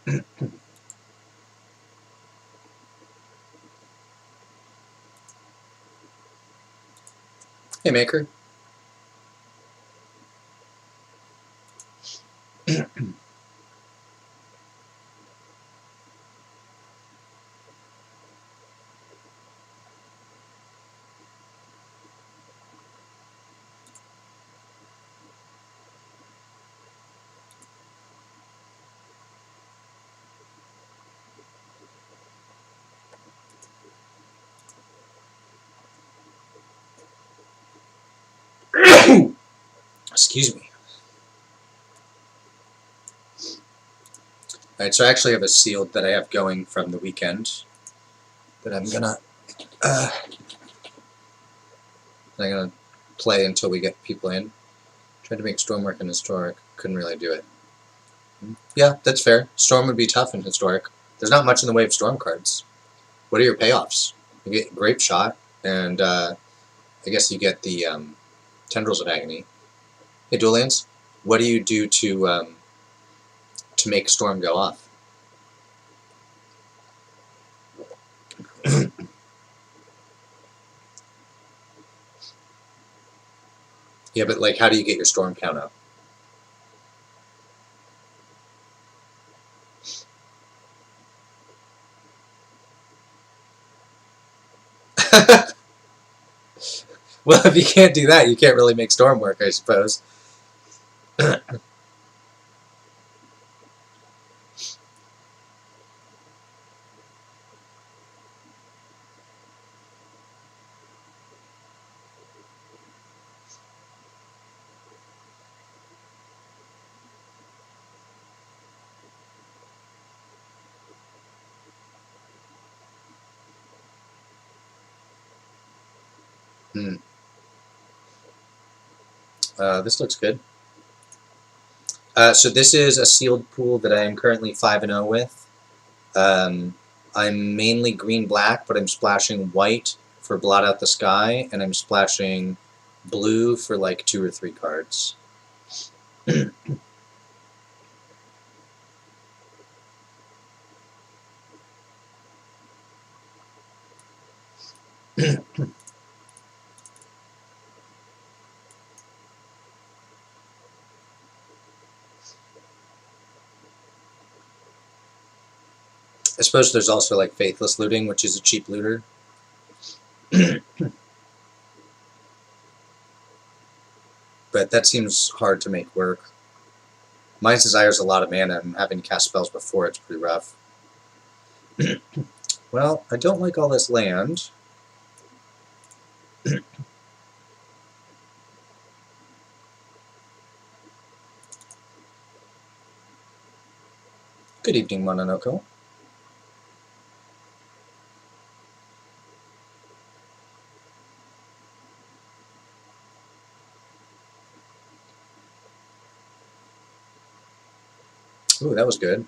Hey, Maker. Excuse me. Alright, so I actually have a sealed that I have going from the weekend that I'm gonna play until we get people in. Tried to make Stormwork and Historic. Couldn't really do it. Yeah, that's fair. Storm would be tough in Historic. There's not much in the way of Storm cards. What are your payoffs? You get Grape Shot, and I guess you get the Tendrils of Agony. Hey, Dual Lands, what do you do to make Storm go off? Yeah, but like, how do you get your Storm count up? Well, if you can't do that, you can't really make Storm work, I suppose. This looks good. So this is a sealed pool that I am currently 5-0 with. I'm mainly green-black, but I'm splashing white for Blot Out the Sky, and I'm splashing blue for like 2 or 3 cards. I suppose there's also like Faithless Looting, which is a cheap looter. But that seems hard to make work. Mind's Desire's a lot of mana, and having to cast spells before it's pretty rough. Well, I don't like all this land. Good evening, Mononoko. Ooh, that was good.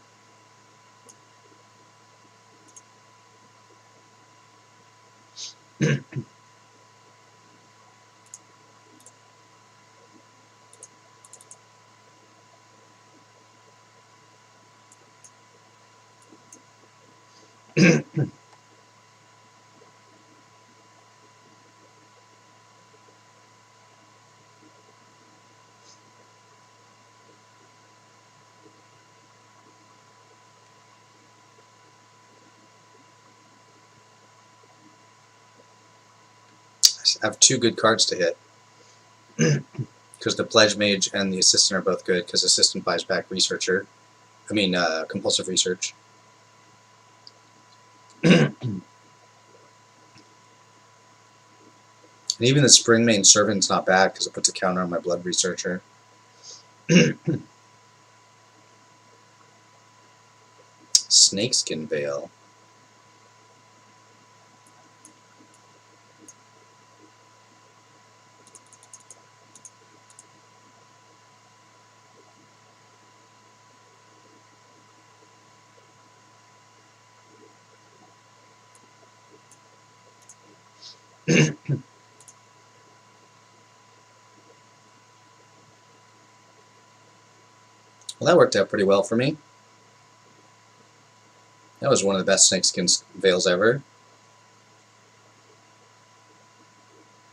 I have 2 good cards to hit. Because the Pledge Mage and the Assistant are both good, because Assistant buys back Researcher. I mean, Compulsive Research. And even the Springmane Servant's not bad, because it puts a counter on my Blood Researcher. Snakeskin Veil. Well, that worked out pretty well for me. That was one of the best snakeskin veils ever.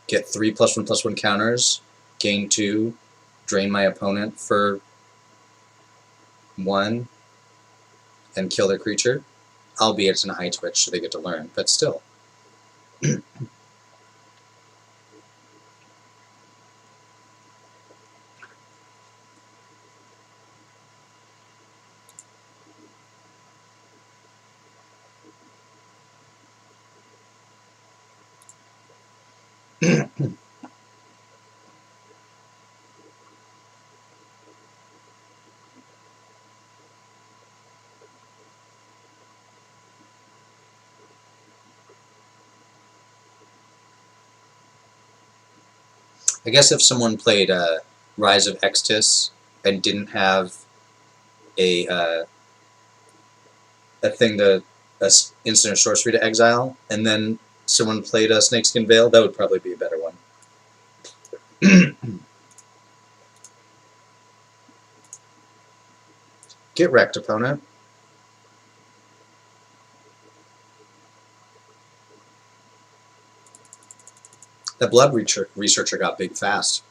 Get 3+1/+1 counters, gain 2, drain my opponent for 1, and kill their creature. Albeit it's an high twitch, so they get to learn, but still. I guess if someone played Rise of Extus and didn't have a thing to instant or sorcery to exile, and then someone played a Snakeskin Veil, that would probably be a better one. Get wrecked, opponent. That blood researcher got big fast.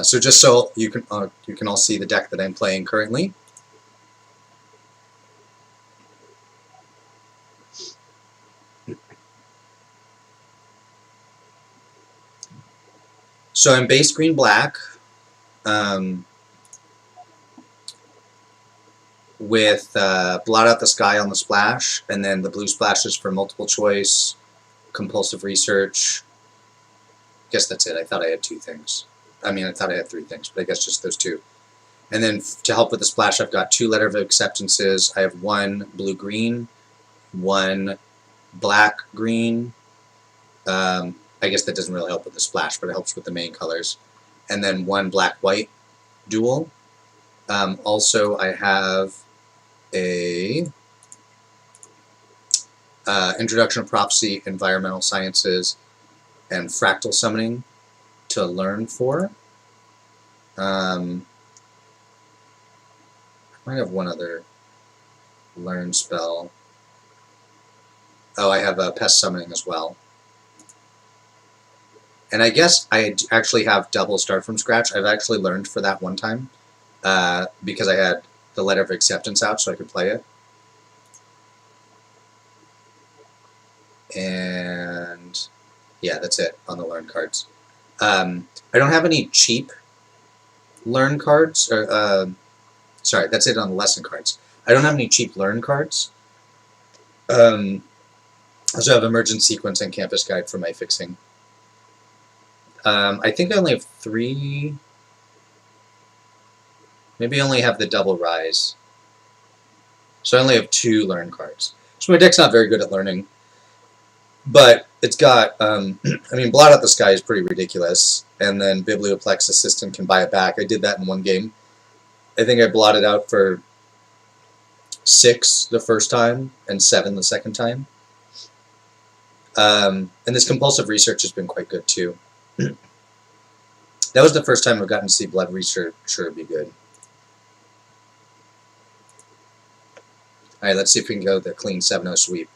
So just so you can all see the deck that I'm playing currently. So I'm base green black with Blot Out the Sky on the splash, and then the blue splashes for multiple choice, compulsive research. I guess that's it. I thought I had 2 things. I mean, I thought I had 3 things, but I guess just those 2. And then to help with the splash, I've got 2 Letter of Acceptances. I have 1 blue-green, 1 black-green. I guess that doesn't really help with the splash, but it helps with the main colors. And then 1 black-white dual. Also, I have a Introduction to Prophecy, Environmental Sciences, and Fractal Summoning to learn for. I might have 1 other learn spell. Oh, I have a Pest Summoning as well. And I guess I actually have double Start from Scratch. I've actually learned for that one time because I had the Letter of Acceptance out so I could play it. And yeah, that's it on the learn cards. I don't have any cheap learn cards. Or, sorry, that's it on the lesson cards. I don't have any cheap learn cards. I also have Emergent Sequence and Campus Guide for my fixing. I think I only have 3. Maybe I only have the double rise. So I only have 2 learn cards. So my deck's not very good at learning. But it's got, I mean, Blot Out the Sky is pretty ridiculous. And then Biblioplex Assistant can buy it back. I did that in 1 game. I think I blotted out for 6 the first time and 7 the second time. And this Compulsive Research has been quite good too. That was the first time I've gotten to see Blood Researcher be good. Alright, let's see if we can go the clean 7-0 sweep.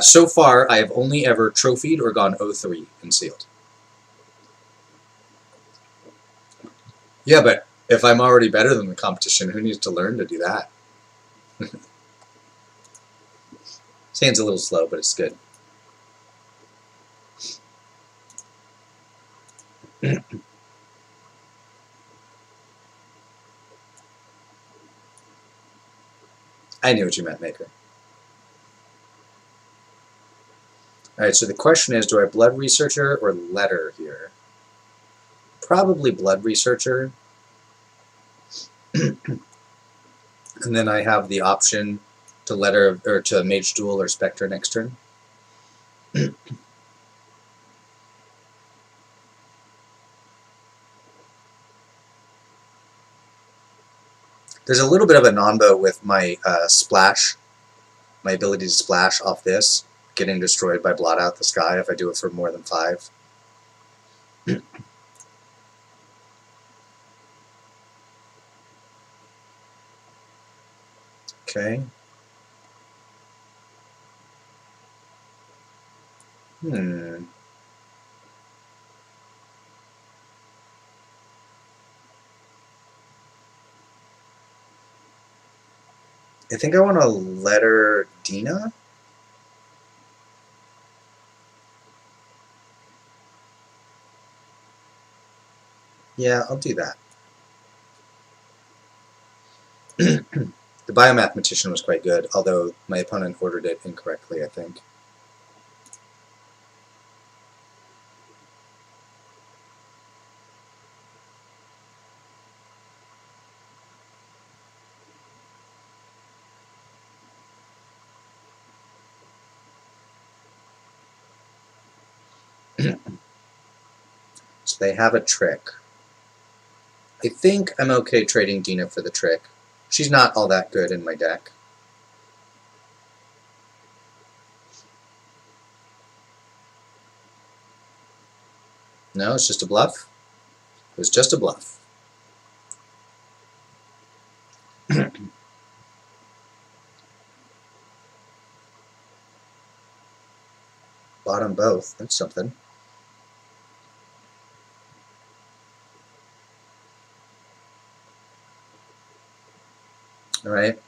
So far, I have only ever trophied or gone 0-3 in sealed. Yeah, but if I'm already better than the competition, who needs to learn to do that? This hand's a little slow, but it's good. I knew what you meant, Maker. Alright, so the question is, do I Blood Researcher or Letter here? Probably Blood Researcher. And then I have the option to Letter or to Mage Duel or Spectre next turn. There's a little bit of a non-bow with my splash, my ability to splash off this, getting destroyed by Blot Out the Sky if I do it for more than 5. Okay. I think I want to letter Dina. Yeah, I'll do that. The biomathematician was quite good, although my opponent ordered it incorrectly, I think. So they have a trick. I think I'm okay trading Dina for the trick. She's not all that good in my deck. No, it's just a bluff. It was just a bluff. Bottom both. That's something. All right.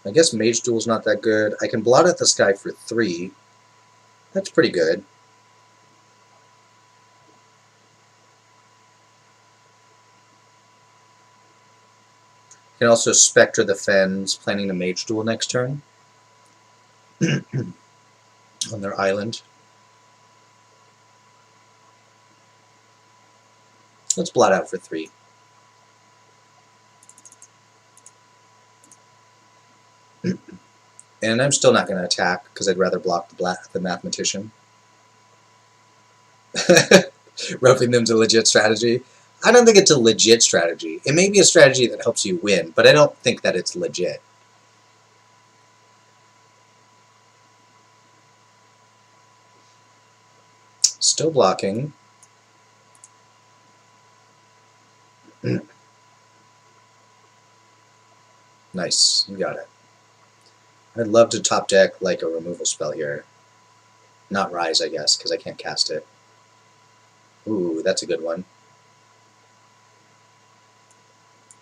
I guess Mage Duel's not that good. I can blot out the sky for 3. That's pretty good. I can also Spectre the Fens, planning to Mage Duel next turn on their island. Let's blot out for 3. And I'm still not going to attack because I'd rather block the mathematician. Roughing them's a legit strategy. I don't think it's a legit strategy. It may be a strategy that helps you win, but I don't think that it's legit. Still blocking. Nice, you got it. I'd love to top deck like a removal spell here. Not Rise, I guess, because I can't cast it. Ooh, that's a good one.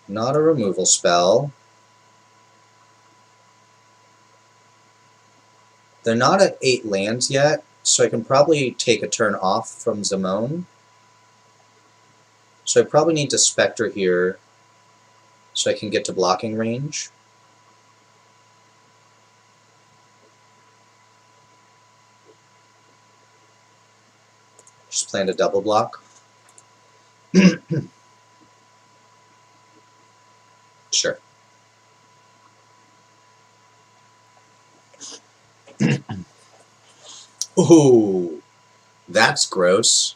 Not a removal spell. They're not at 8 lands yet, so I can probably take a turn off from Zamone. So I probably need to Spectre here so I can get to blocking range. Just plan to double block. Sure. Ooh, that's gross.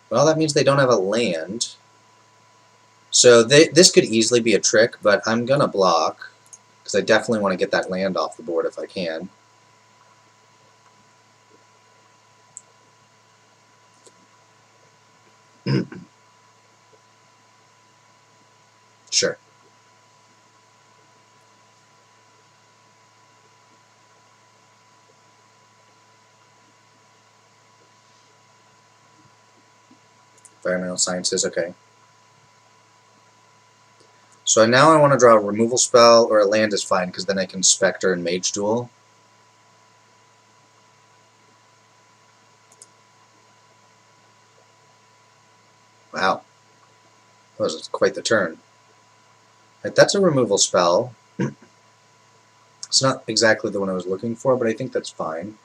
Well, that means they don't have a land. So this could easily be a trick, but I'm going to block, because I definitely want to get that land off the board if I can. Sure. Environmental sciences, okay. So now I want to draw a removal spell, or a land is fine, because then I can Spectre and Mage Duel. Wow. That was quite the turn. Right, that's a removal spell. It's not exactly the one I was looking for, but I think that's fine.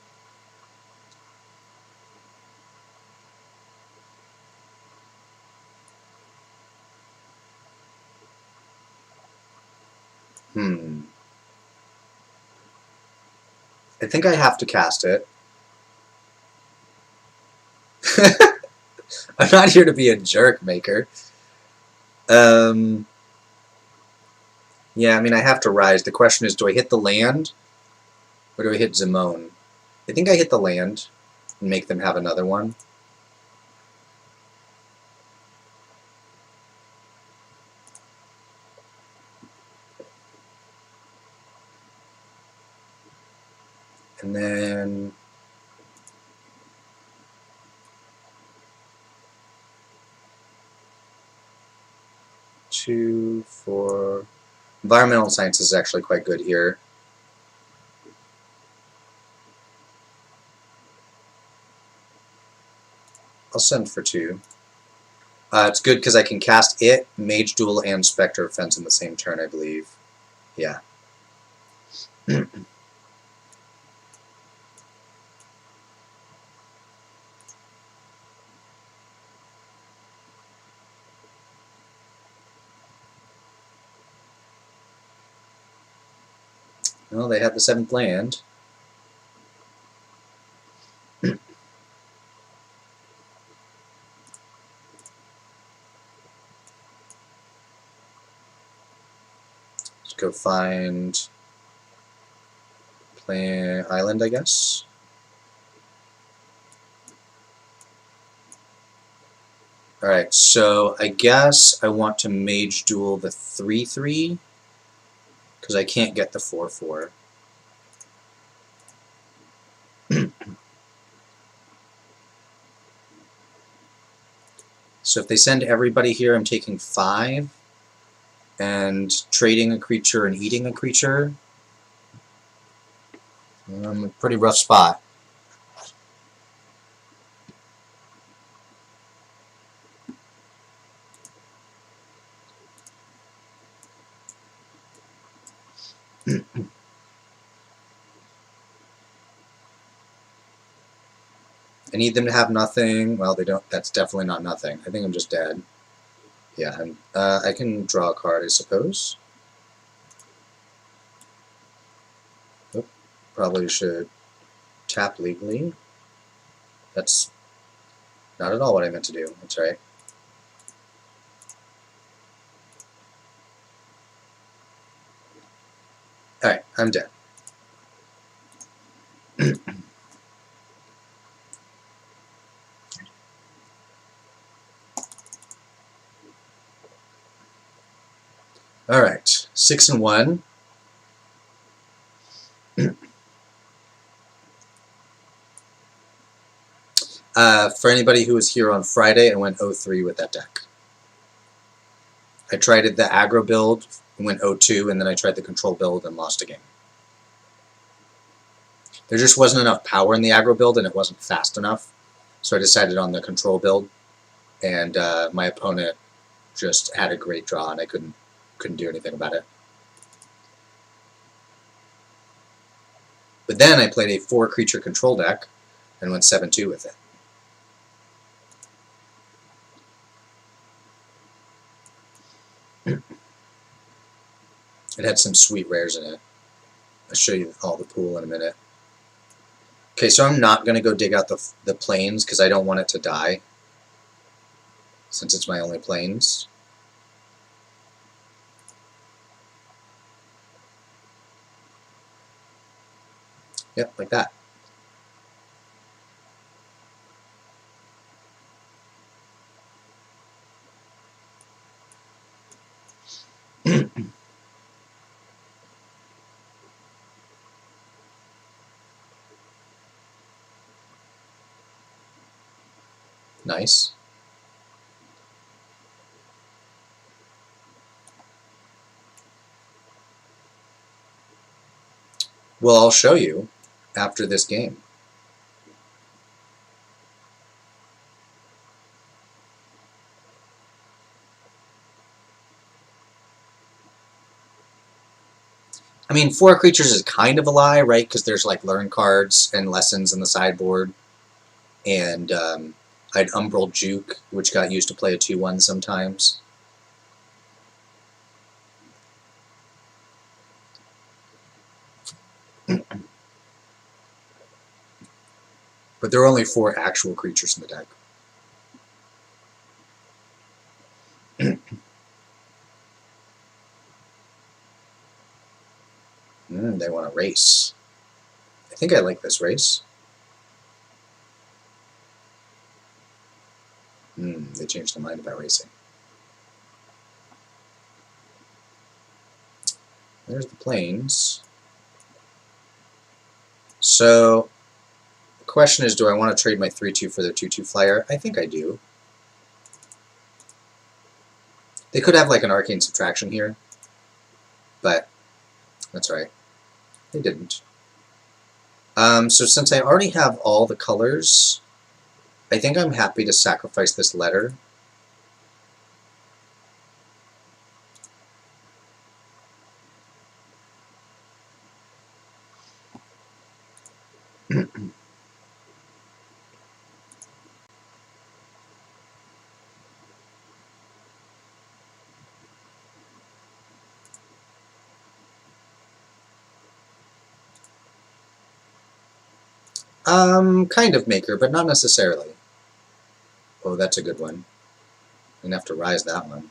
I think I have to cast it. I'm not here to be a jerk maker. Yeah, I mean, I have to Rise. The question is, do I hit the land, Or do I hit Zimone? I think I hit the land and make them have another one. And then 2, 4. Environmental science is actually quite good here. I'll send for 2. It's good because I can cast it, Mage Duel, and Spectre of Fence in the same turn, I believe. Yeah. Well, they have the 7th land. Let's go find Play Island, I guess. Alright, so I guess I want to Mage Duel the 3/3 because I can't get the 4/4. So if they send everybody here, I'm taking 5 and trading a creature and eating a creature. A pretty rough spot. I need them to have nothing. Well, they don't. That's definitely not nothing. I think I'm just dead. Yeah, I can draw a card, I suppose. Oop, probably should tap legally. That's not at all what I meant to do. That's right. Alright, I'm dead. Alright, 6 and 1. For anybody who was here on Friday, I went 0-3 with that deck. I tried the aggro build and went 0-2, and then I tried the control build and lost a game. There just wasn't enough power in the aggro build, and it wasn't fast enough. So I decided on the control build, and my opponent just had a great draw, and I couldn't do anything about it. But then I played a 4-creature control deck and went 7-2 with it. It had some sweet rares in it. I'll show you all the pool in a minute. Okay, so I'm not going to go dig out the plains because I don't want it to die, since it's my only plains. Yep, like that. Nice. Well, I'll show you after this game. I mean, 4 creatures is kind of a lie, right? Because there's like learn cards and lessons in the sideboard. And I had Umbral Juke, which got used to play a 2/1 sometimes. But there are only 4 actual creatures in the deck. They want to race. I think I like this race. They changed their mind about racing. There's the planes. So, the question is, do I want to trade my 3-2 for their 2-2 flyer? I think I do. They could have like an arcane subtraction here, but that's right. They didn't. So since I already have all the colors, I think I'm happy to sacrifice this letter. Kind of maker, but not necessarily. Oh, that's a good one. I'm gonna have to rise that one.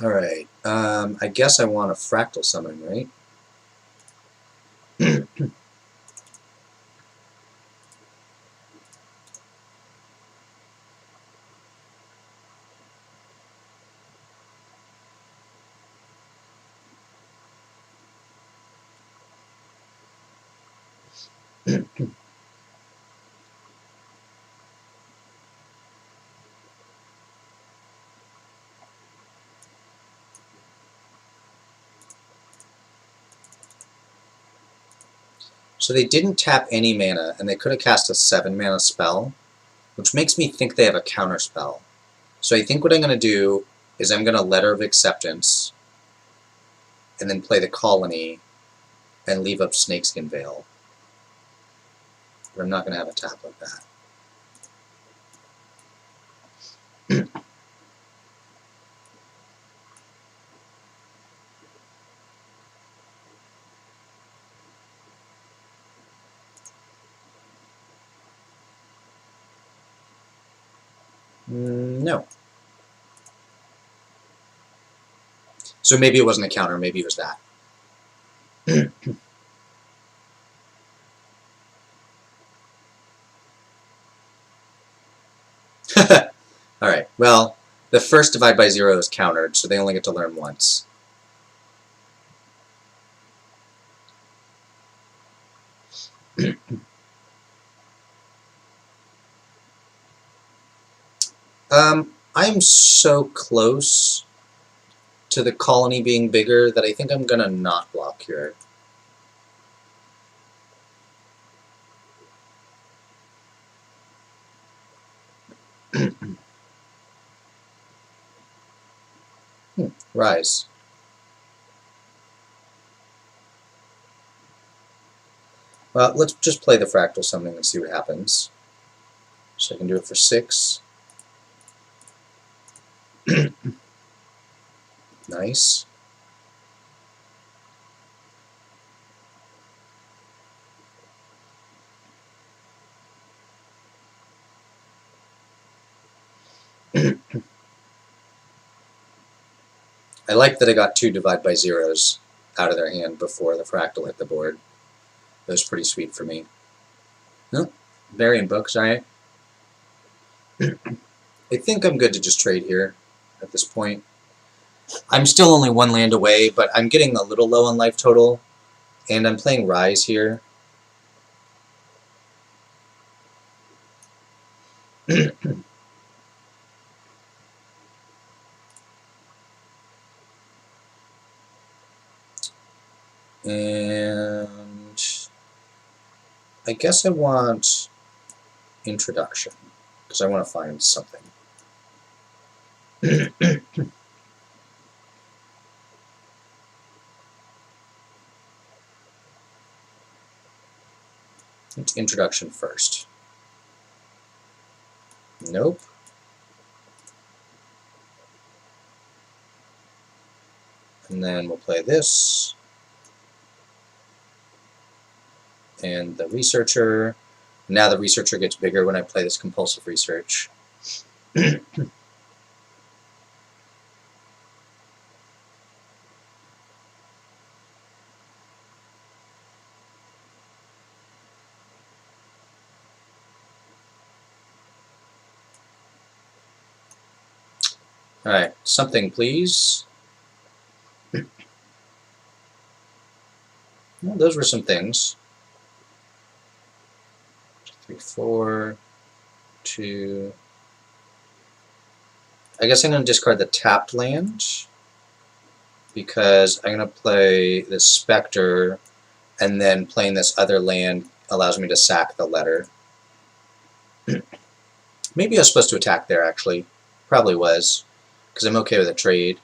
Alright, I guess I want a fractal summon, right? So they didn't tap any mana, and they could have cast a 7-mana spell, which makes me think they have a counter spell. So I think what I'm going to do is I'm going to Letter of Acceptance, and then play the Colony, and leave up Snakeskin Veil. But I'm not going to have a tap like that. No. So maybe it wasn't a counter, maybe it was that. Alright, well, the first divide by 0 is countered, so they only get to learn once. I'm so close to the colony being bigger that I think I'm gonna not block here. Rise. Well, let's just play the fractal summoning and see what happens. So I can do it for 6. Nice. I like that I got 2 divide by 0s out of their hand before the fractal hit the board. That was pretty sweet for me. No, variant books, alright. I think I'm good to just trade here at this point. I'm still only 1 land away, but I'm getting a little low on life total, and I'm playing Rise here. And I guess I want Introduction, because I want to find something. It's Introduction first. Nope. And then we'll play this. and the researcher. Now the researcher gets bigger when I play this compulsive research. Alright, something please. Well, those were some things. 3, 4, 2. I guess I'm going to discard the tapped land because I'm going to play the Spectre, and then playing this other land allows me to sack the letter. Maybe I was supposed to attack there, actually. Probably was, because I'm okay with a trade.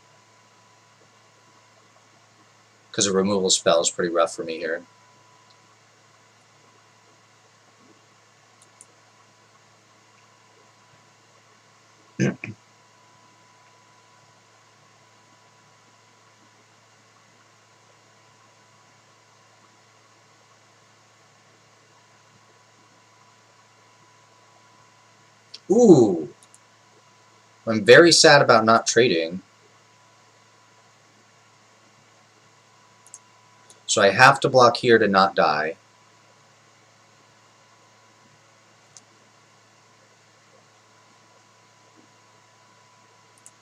Because a removal spell is pretty rough for me here. Ooh! I'm very sad about not trading. So I have to block here to not die.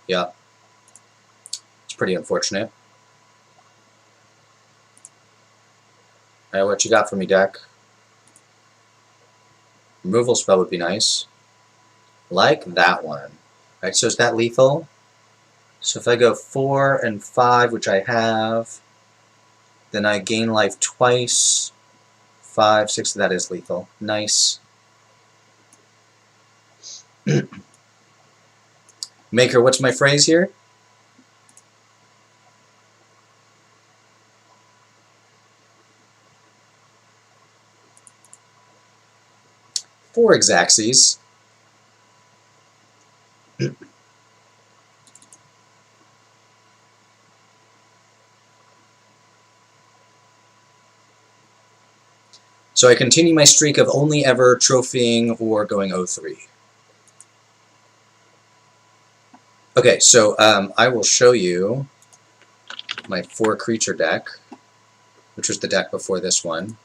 Yeah. It's pretty unfortunate. Alright, what you got for me, deck? Removal spell would be nice. Like that one. Alright, so is that lethal? So if I go 4 and 5, which I have, then I gain life twice. 5, 6, that is lethal. Nice. Maker, what's my phrase here? Four Exaxes. So I continue my streak of only ever trophying or going 0-3. Okay, so I will show you my 4 creature deck, which was the deck before this one.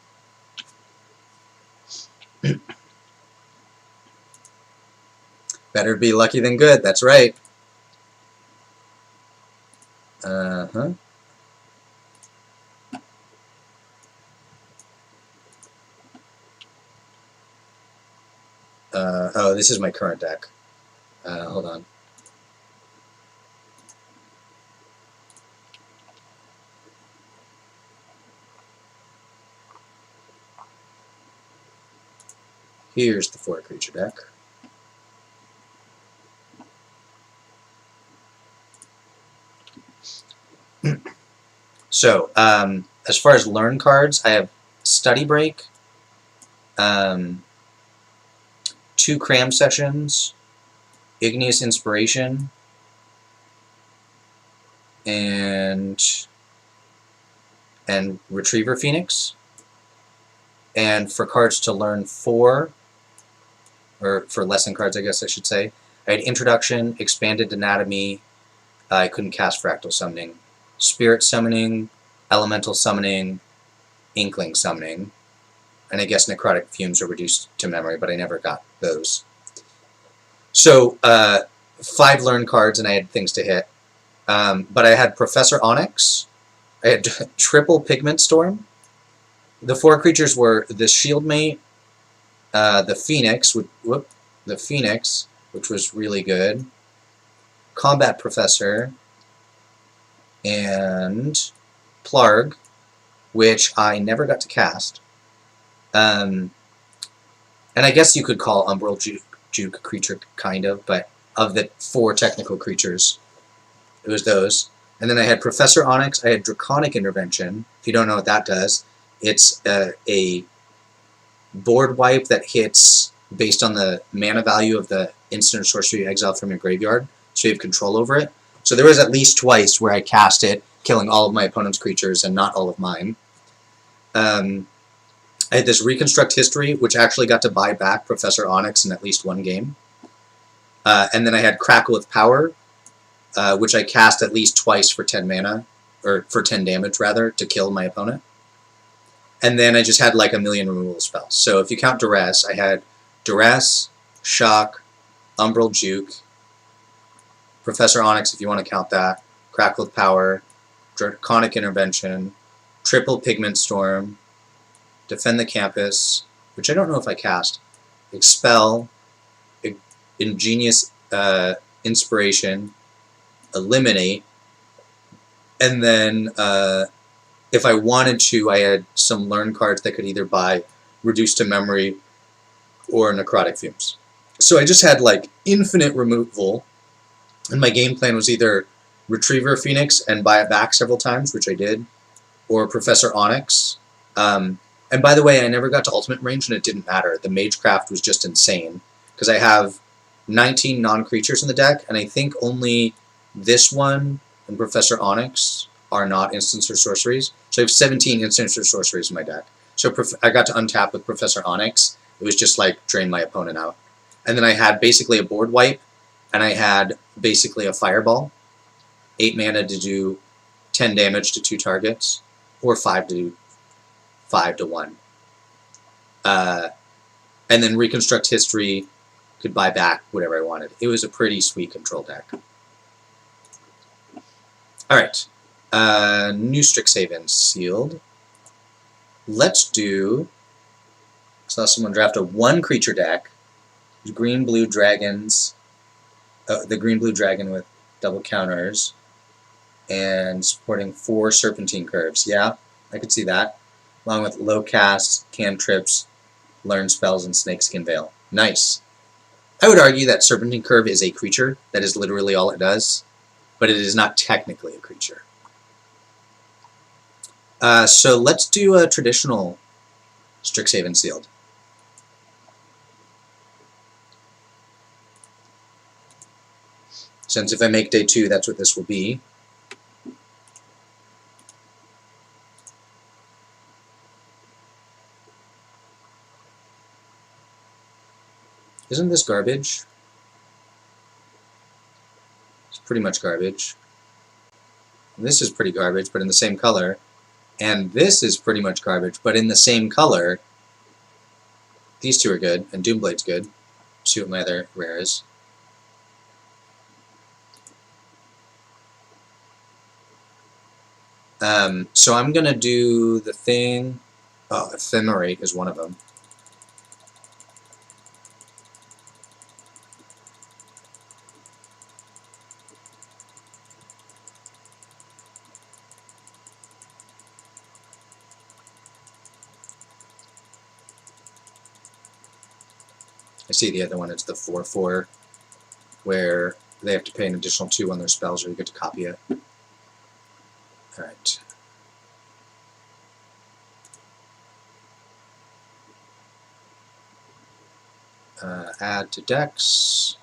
Better be lucky than good, that's right. Oh, this is my current deck. Hold on. Here's the 4 creature deck. So, as far as learn cards, I have Study Break, 2 Cram Sessions, Igneous Inspiration, and Retriever Phoenix. And for cards to learn 4, or for lesson cards, I guess I should say, I had Introduction, Expanded Anatomy, I couldn't cast Fractal Summoning, Spirit Summoning, Elemental Summoning, Inkling Summoning, and I guess Necrotic Fumes are reduced to memory, but I never got those. So, 5 learn cards, and I had things to hit. But I had Professor Onyx, I had triple Pigment Storm. The 4 creatures were the Shieldmate, the Phoenix, which was really good, Combat Professor, and Plarg, which I never got to cast. And I guess you could call Umbral Juke creature, kind of, but of the 4 technical creatures, it was those. And then I had Professor Onyx, I had Draconic Intervention. If you don't know what that does, it's a board wipe that hits based on the mana value of the instant or sorcery you exile from your graveyard, so you have control over it. So there was at least twice where I cast it, killing all of my opponent's creatures and not all of mine. I had this Reconstruct History, which actually got to buy back Professor Onyx in at least one game. And then I had Crackle with Power, which I cast at least twice for 10 mana, or for 10 damage rather, to kill my opponent. And then I just had like a million removal spells. So if you count Duress, I had Duress, Shock, Umbral Juke, Professor Onyx if you want to count that, Crackle with Power, Draconic Intervention, Triple Pigment Storm, Defend the Campus, which I don't know if I cast, Expel, Ingenious Inspiration, Eliminate, and then if I wanted to, I had some learn cards that could either buy Reduced to Memory or Necrotic Fumes. So I just had like infinite removal, and my game plan was either Retriever Phoenix and buy it back several times, which I did, or Professor Onyx. And by the way, I never got to ultimate range, and it didn't matter. The Magecraft was just insane, because I have 19 non-creatures in the deck, and I think only this one and Professor Onyx are not instants or sorceries. So I have 17 instants or sorceries in my deck. So I got to untap with Professor Onyx. It was just like drain my opponent out. And then I had basically a board wipe, and I had basically a Fireball. 8 mana to do 10 damage to 2 targets, or 5 to do 5 to 1. And then Reconstruct History could buy back whatever I wanted. It was a pretty sweet control deck. Alright. New Strixhaven sealed. Let's do... I saw someone draft a 1-creature deck. Green-blue dragons. The green-blue dragon with double counters. And supporting 4 Serpentine Curves. Yeah, I could see that. Along with low casts, cantrips, learn spells, and Snakeskin Veil. Nice. I would argue that Serpentine Curve is a creature. That is literally all it does. But it is not technically a creature. So let's do a traditional Strixhaven sealed. Since if I make day 2, that's what this will be. Isn't this garbage? It's pretty much garbage. And this is pretty garbage, but in the same color. And this is pretty much garbage, but in the same color. These two are good, and Doomblade's good. See what my other rare is. So I'm going to do the thing... Oh, Ephemerate is one of them. I see the other one, it's the 4/4, where they have to pay an additional 2 on their spells or you get to copy it. Alright. Add to decks.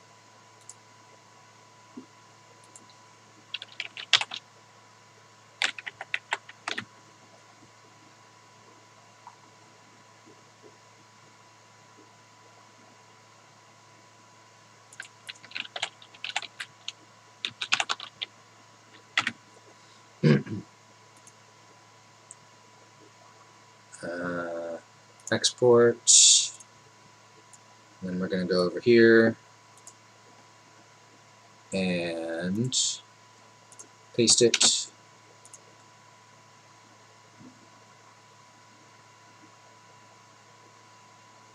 Export. Then we're going to go over here and paste it.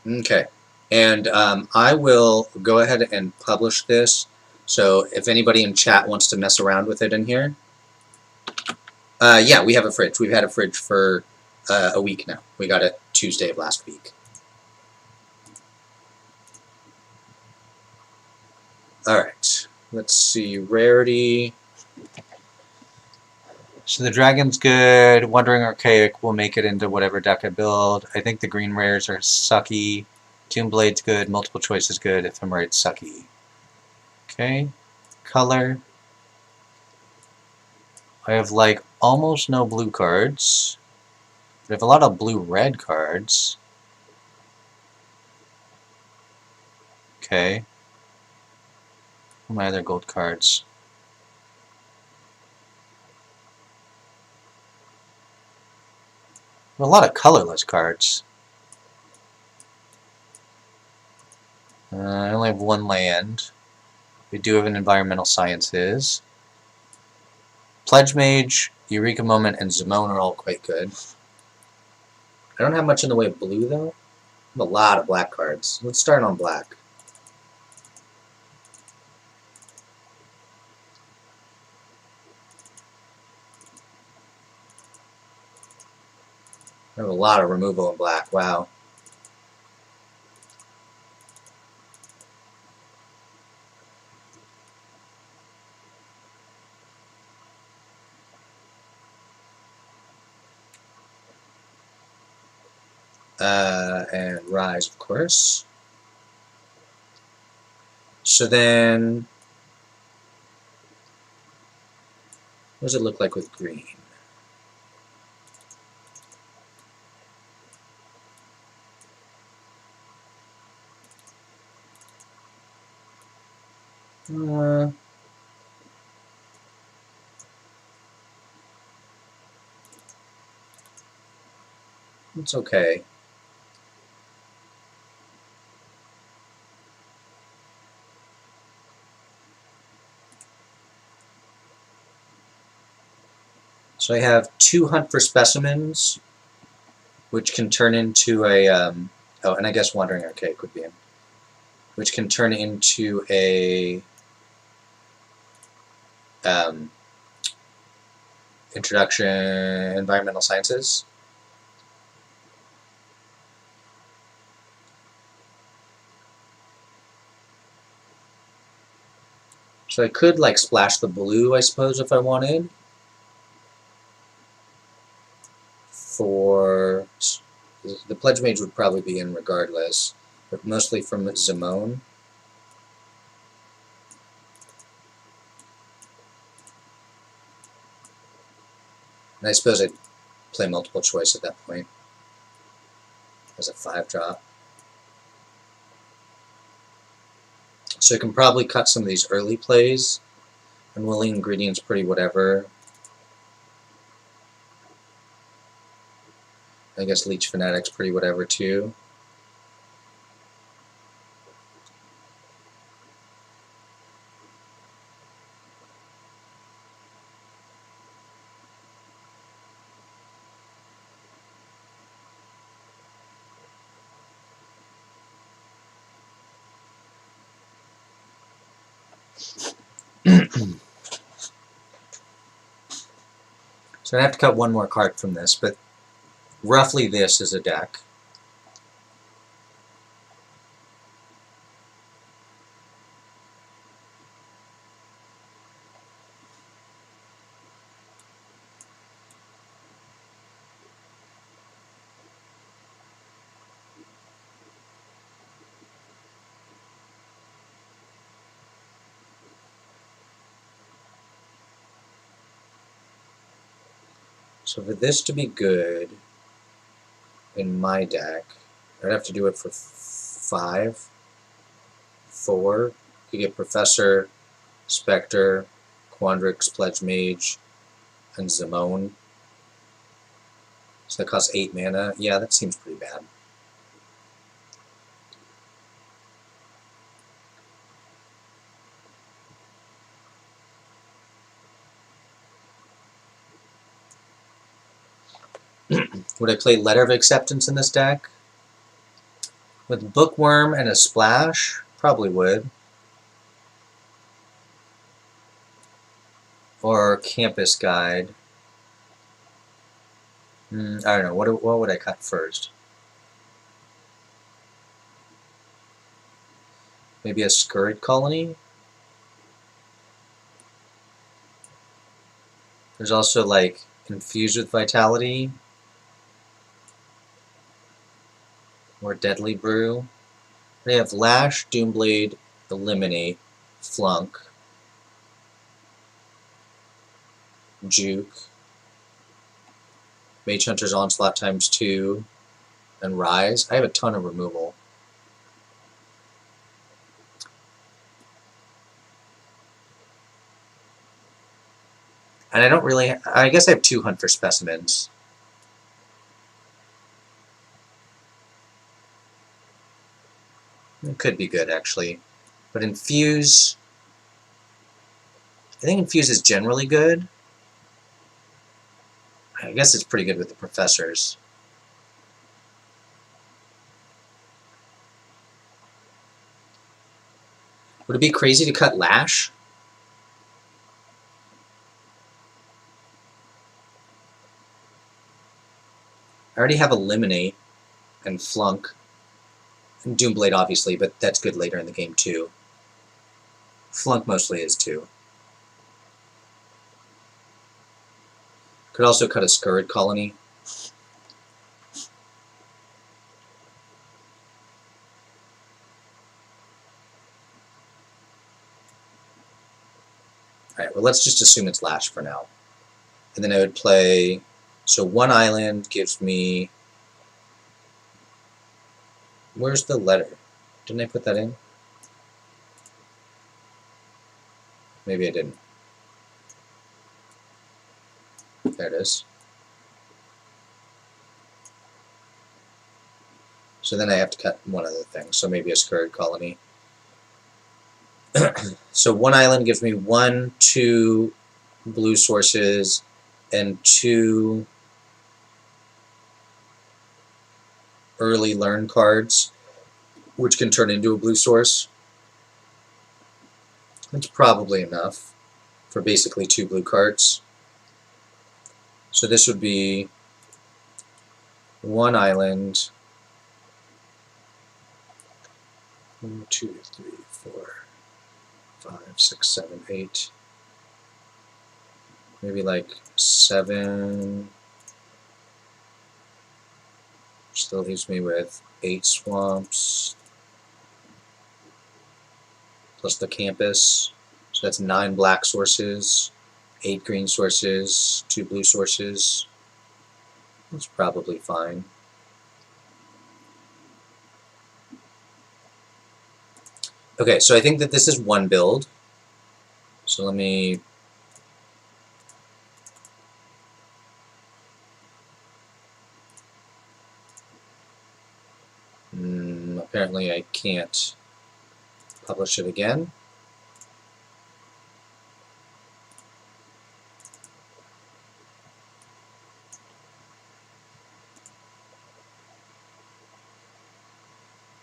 Okay, and I will go ahead and publish this. So if anybody in chat wants to mess around with it in here, yeah, we have a fridge. We've had a fridge for a week now. We got it Tuesday of last week. Alright, let's see, rarity. So the dragon's good, Wandering Archaic will make it into whatever deck I build. I think the green rares are sucky. Doomblade's good, multiple choice is good, Ephemerate's sucky. Okay, color. I have like almost no blue cards. We have a lot of blue-red cards. Okay. What are my other gold cards? A lot of colorless cards. I only have one land. We do have an environmental sciences. Pledge Mage, Eureka Moment, and Zimone are all quite good. I don't have much in the way of blue, though. I have a lot of black cards. Let's start on black. I have a lot of removal in black. Wow. And Rise, of course. So then, what does it look like with green? It's okay. So I have 2 Hunt for Specimens, which can turn into a, oh, and I guess Wandering Archaic would be in, which can turn into a Introduction Environmental Sciences. So I could, like, splash the blue, I suppose, if I wanted. For the Pledge Mage would probably be in regardless, but mostly from Zimone. And I suppose I'd play multiple choice at that point as a 5-drop. So I can probably cut some of these early plays. Unwilling Ingredients, pretty whatever. I guess Leech Fanatic's pretty whatever too. So I have to cut one more card from this, but roughly this is a deck. So for this to be good in my deck, I'd have to do it for 5, 4. You get Professor, Spectre, Quandrix, Pledge Mage, and Zimone. So that costs 8 mana. Yeah, that seems pretty bad. Would I play Letter of Acceptance in this deck? With Bookworm and a Splash? Probably would. Or Campus Guide. I don't know. What would I cut first? Maybe a Scurried Colony? There's also, like, Infused with Vitality. Or Deadly Brew. They have Lash, Doomblade, Eliminate, Flunk, Juke, Mage Hunter's Onslaught ×2, and Rise. I have a ton of removal. And I don't really... I guess I have 2 Hunt for Specimens. It could be good, actually. But Infuse... I think Infuse is generally good. I guess it's pretty good with the Professors. Would it be crazy to cut Lash? I already have Eliminate and Flunk. And Doomblade, obviously, but that's good later in the game, too. Flunk mostly is, too. Could also cut a Scurrid Colony. Alright, well, let's just assume it's Lash for now. And then I would play... So 1 island gives me... Where's the letter? Didn't I put that in? Maybe I didn't. There it is. So then I have to cut one other thing. So maybe a Scurrid Colony. So 1 island gives me 1, 2 blue sources and 2 early learn cards, which can turn into a blue source. That's probably enough for basically 2 blue cards. So this would be 1 island, 1, 2, 3, 4, 5, 6, 7, 8, maybe like 7. Still leaves me with 8 swamps, plus the campus. So that's 9 black sources, 8 green sources, 2 blue sources. That's probably fine. Okay, so I think that this is one build. So let me... apparently I can't publish it again.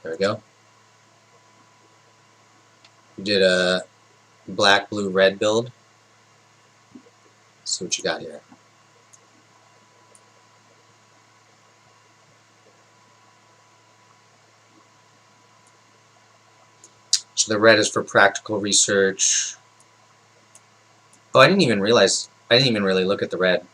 There we go. We did a black, blue, red build. Let's see what you got here. So the red is for practical research. Oh, I didn't even realize, I didn't even really look at the red.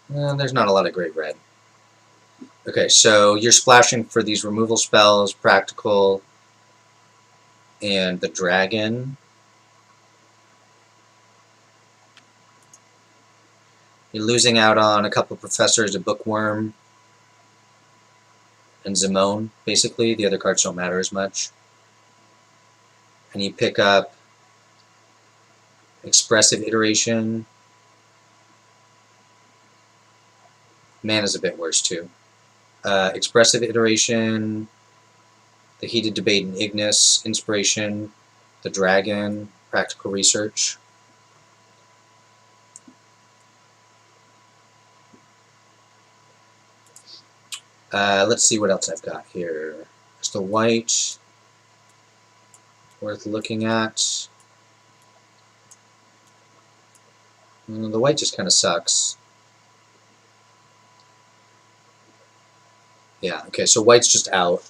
There's not a lot of great red. Okay, so you're splashing for these removal spells, practical, and the dragon. You're losing out on a couple professors, a bookworm, and Zimone, basically. The other cards don't matter as much. And you pick up Expressive Iteration. Mana's a bit worse, too. Expressive Iteration, the Heated Debate and Ignis, Inspiration, the Dragon, Practical Research. Let's see what else I've got here. There's the white, worth looking at. The white just kind of sucks. Yeah, okay, so white's just out.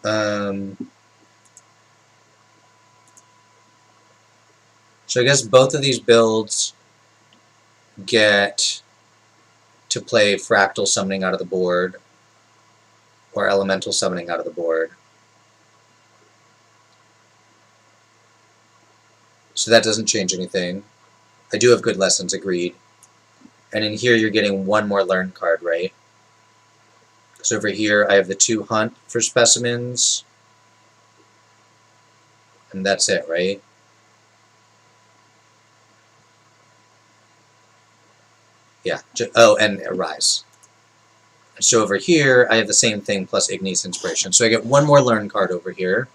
So I guess both of these builds get to play Fractal Summoning out of the board, or Elemental Summoning out of the board. So that doesn't change anything. I do have good lessons, agreed. And in here you're getting one more learn card, right? Because over here I have the 2 hunt for specimens. And that's it, right? Yeah. Oh, and Arise. So over here, I have the same thing plus Ignis Inspiration. So I get one more learn card over here.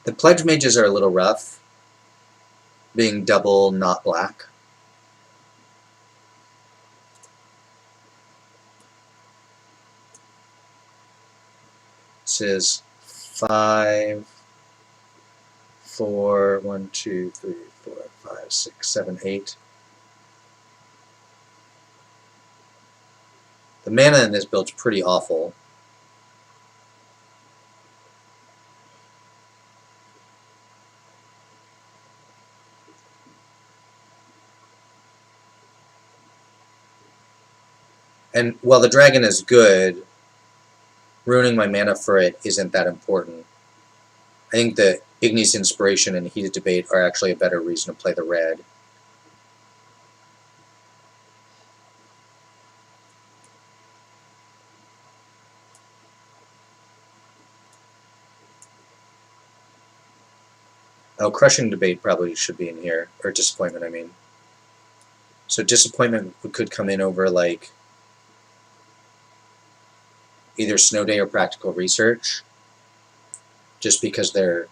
The Pledge Mages are a little rough, being double not black. This is 5, 4, 1, 2, 3, 4, 5, 6, 7, 8. The mana in this build's pretty awful. And while the dragon is good, ruining my mana for it isn't that important. I think the Ignis Inspiration and Heated Debate are actually a better reason to play the red. Oh, Crushing Debate probably should be in here. Or Disappointment, I mean. So Disappointment could come in over, like, either Snow Day or Practical Research, just because they're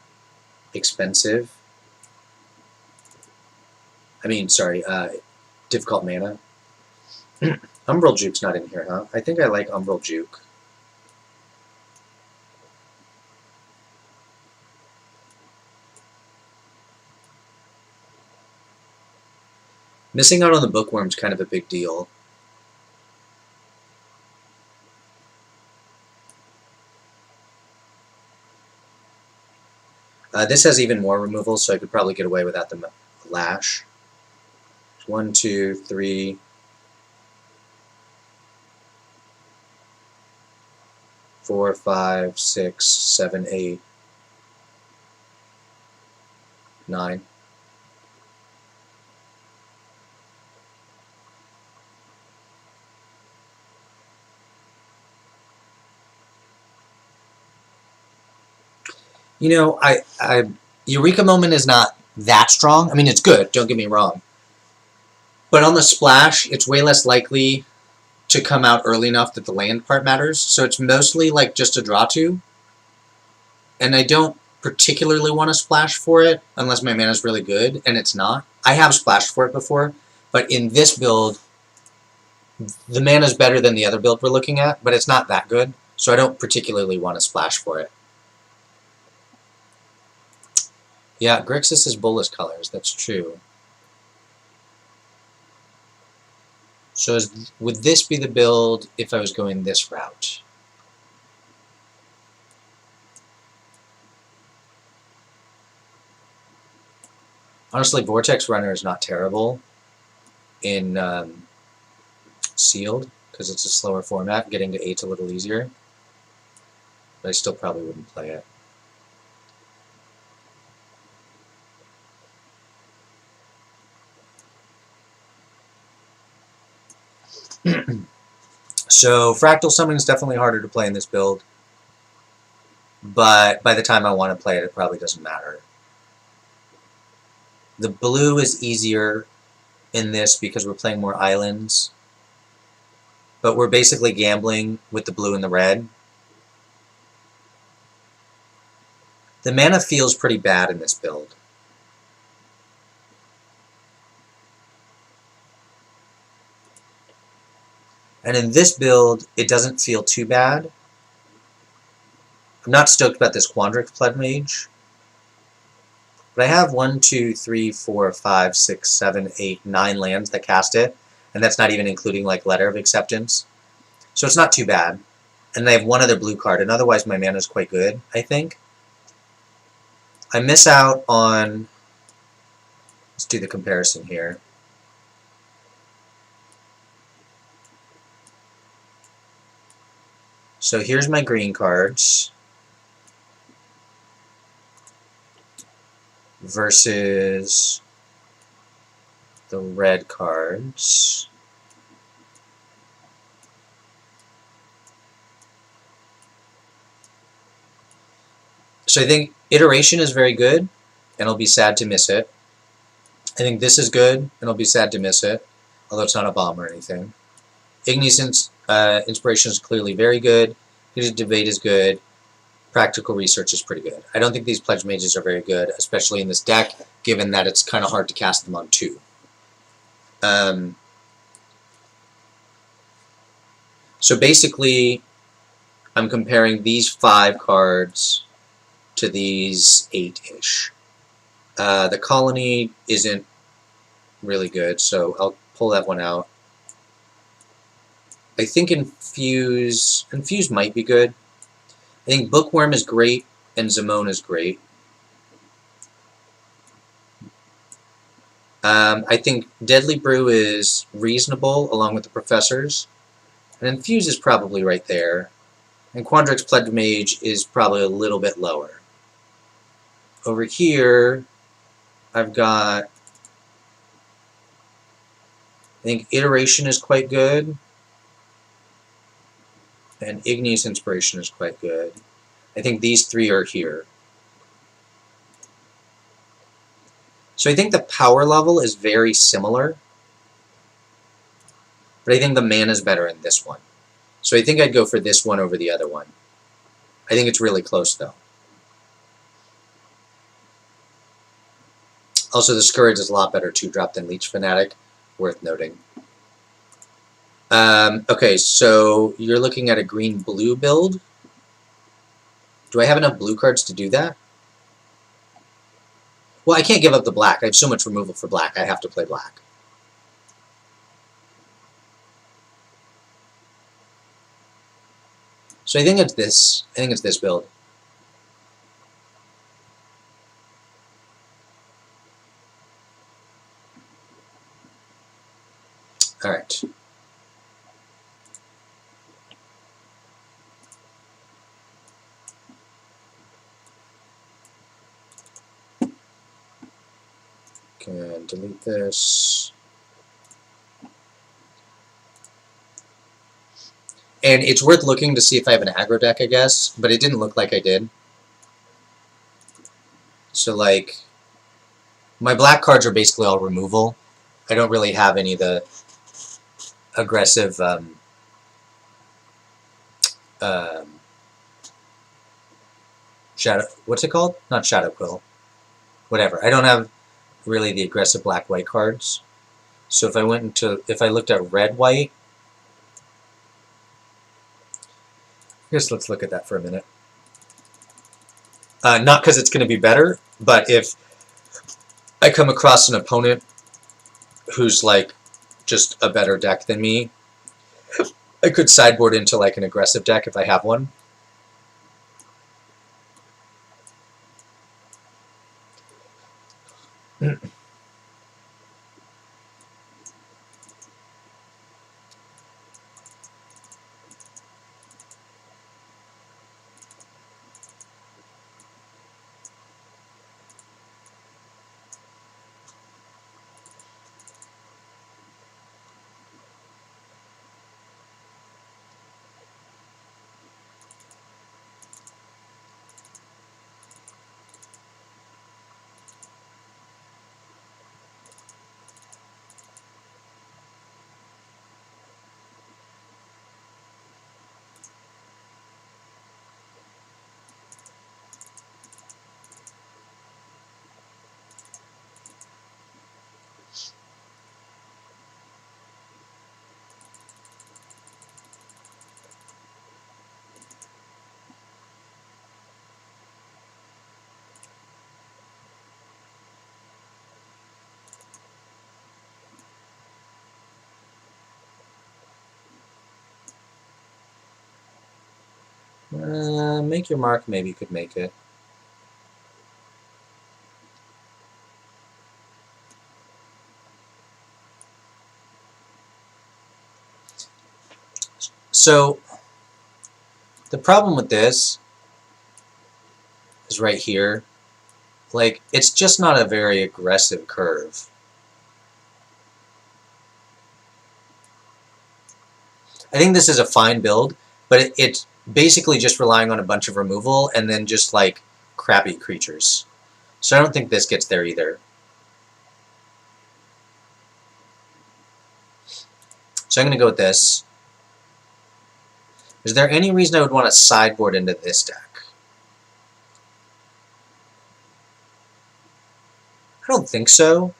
expensive. I mean, sorry, difficult mana. Umbral Juke's not in here, huh? I think I like Umbral Juke. Missing out on the Bookworm's kind of a big deal. This has even more removal, so I could probably get away without the Lash. 1, 2, 3... 4, 5, 6, 7, 8, 9. You know, Eureka Moment is not that strong. I mean, it's good, don't get me wrong. But on the splash, it's way less likely to come out early enough that the land part matters. So it's mostly like just a draw 2. And I don't particularly want to splash for it unless my mana is really good, and it's not. I have splashed for it before, but in this build, the mana is better than the other build we're looking at, but it's not that good, so I don't particularly want to splash for it. Yeah, Grixis is Bolus colors, that's true. So would this be the build if I was going this route? Honestly, Vortex Runner is not terrible in Sealed, because it's a slower format, getting to 8's a little easier. But I still probably wouldn't play it. So Fractal Summoning is definitely harder to play in this build, but by the time I want to play it, it probably doesn't matter. The blue is easier in this because we're playing more islands, but we're basically gambling with the blue and the red. The mana feels pretty bad in this build. And in this build, it doesn't feel too bad. I'm not stoked about this Quandrix Pledge Mage. But I have 1, 2, 3, 4, 5, 6, 7, 8, 9 lands that cast it. And that's not even including like Letter of Acceptance. So it's not too bad. And I have one other blue card, and otherwise my mana is quite good, I think. I miss out on Let's do the comparison here. So here's my green cards versus the red cards. So I think iteration is very good, and I'll be sad to miss it. I think this is good, and I'll be sad to miss it, although it's not a bomb or anything. Ignis Inspiration is clearly very good. Heated Debate is good. Practical Research is pretty good. I don't think these Pledge Mages are very good, especially in this deck, given that it's kind of hard to cast them on 2. So basically, I'm comparing these 5 cards to these 8-ish. The Colony isn't really good, so I'll pull that one out. I think Infuse might be good. I think Bookworm is great, and Zimone is great. I think Deadly Brew is reasonable, along with the Professors. And Infuse is probably right there. And Quandrix Pledge Mage is probably a little bit lower. Over here, I've got... I think Iteration is quite good. And Ignis Inspiration is quite good. I think these 3 are here. So I think the power level is very similar. But I think the mana is better in this one. So I think I'd go for this one over the other one. I think it's really close, though. Also, the Scourge is a lot better 2-drop than Leech Fanatic. Worth noting. Okay, so you're looking at a green-blue build. Do I have enough blue cards to do that? Well, I can't give up the black. I have so much removal for black. I have to play black. So I think it's this. I think it's this build. All right. Can delete this. And it's worth looking to see if I have an aggro deck, I guess, but it didn't look like I did. So, like, my black cards are basically all removal. I don't really have any of the aggressive shadow. What's it called? Not Shadow Quill. Whatever. I don't have really the aggressive black-white cards. So if I looked at red-white, I guess let's look at that for a minute. Not because it's going to be better, but if I come across an opponent who's like just a better deck than me, I could sideboard into like an aggressive deck if I have one. Make your mark maybe could make it. So the problem with this is right here. Like, it's just not a very aggressive curve. I think this is a fine build, but it's basically just relying on a bunch of removal and then just, like, crappy creatures. So I don't think this gets there either. So I'm going to go with this. Is there any reason I would want to sideboard into this deck? I don't think so.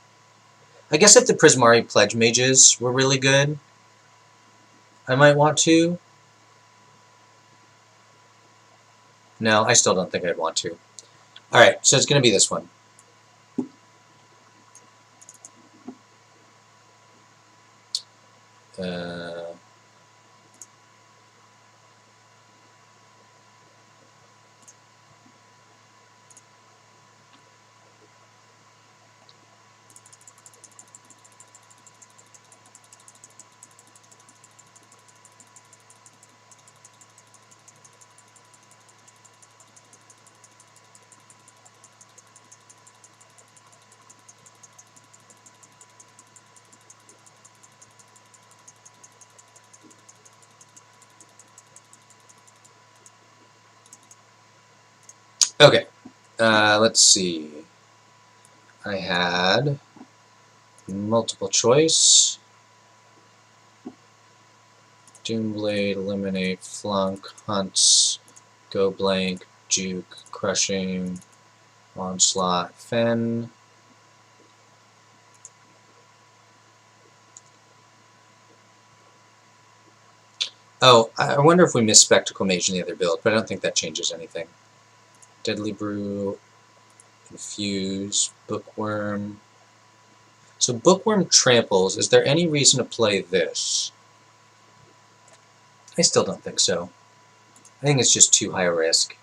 I guess if the Prismari Pledge Mages were really good, I might want to. No, I still don't think I'd want to. Alright, so it's going to be this one. Okay, let's see. I had multiple choice, Doomblade, Eliminate, Flunk, Hunts, Go Blank, Juke, Crushing, Onslaught, Fen. Oh, I wonder if we missed Spectacle Mage in the other build, but I don't think that changes anything. Deadly Brew, Infuse, Bookworm. So Bookworm tramples. Is there any reason to play this? I still don't think so. I think it's just too high a risk.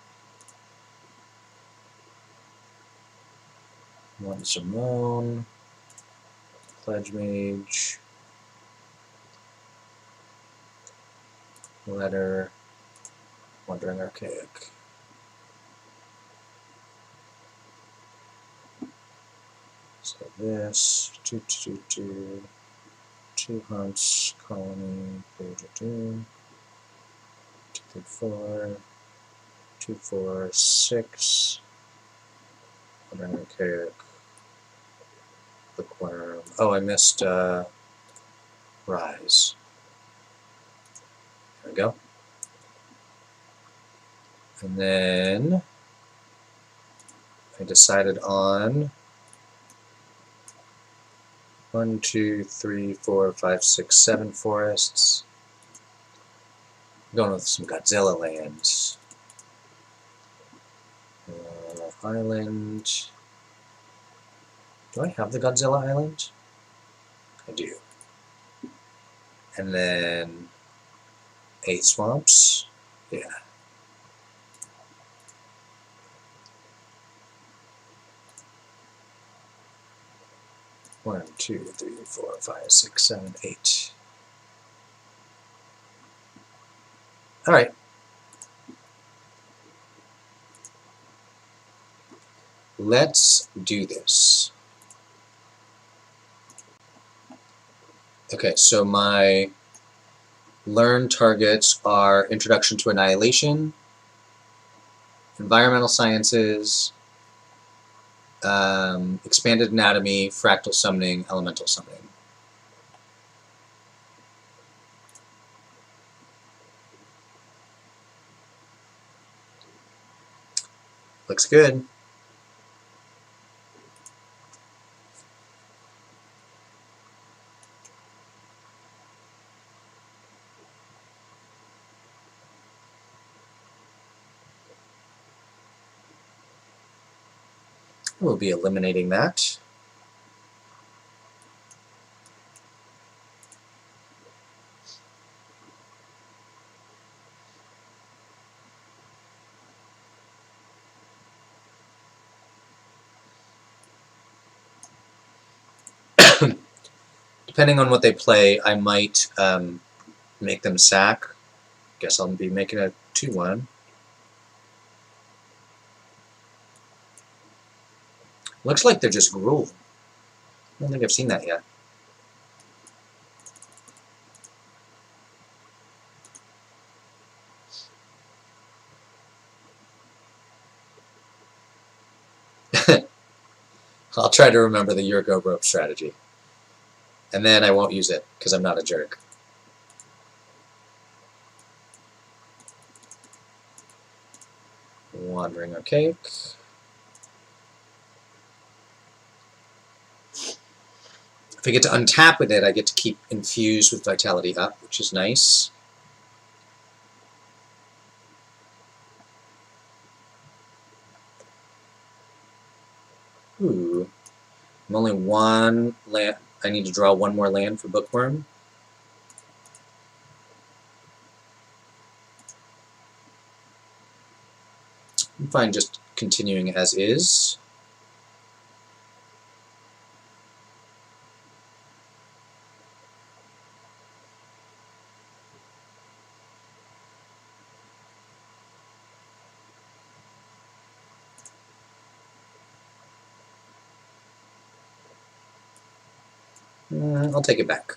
One Simone, Pledge Mage, Letter, Wandering Archaic. So this, two hunts, colony, 2, 3, 4, 2, 4, 6, Wandering Archaic, Bookworm. Oh, I missed Rise. There we go. And then I decided on 1, 2, 3, 4, 5, 6, 7 forests. I'm going with some Godzilla lands. Island. Do I have the Godzilla Island? I do. And then 8 swamps. Yeah. One, 2, 3, 4, 5, 6, 7, 8. All right. Let's do this. Okay, so my learn targets are Introduction to Annihilation, Environmental Sciences, Expanded Anatomy, Fractal Summoning, Elemental Summoning. Looks good. We'll be eliminating that. Depending on what they play, I might make them sack Guess I'll be making a 2-1. Looks like they're just gruel. I don't think I've seen that yet. I'll try to remember the Yurgo rope strategy. And then I won't use it, because I'm not a jerk. Wandering Archaic. If I get to untap with it, I get to keep infused with Vitality up, which is nice. Ooh. I'm only one land. I need to draw one more land for Bookworm. I'm fine just continuing as is. I'll take it back.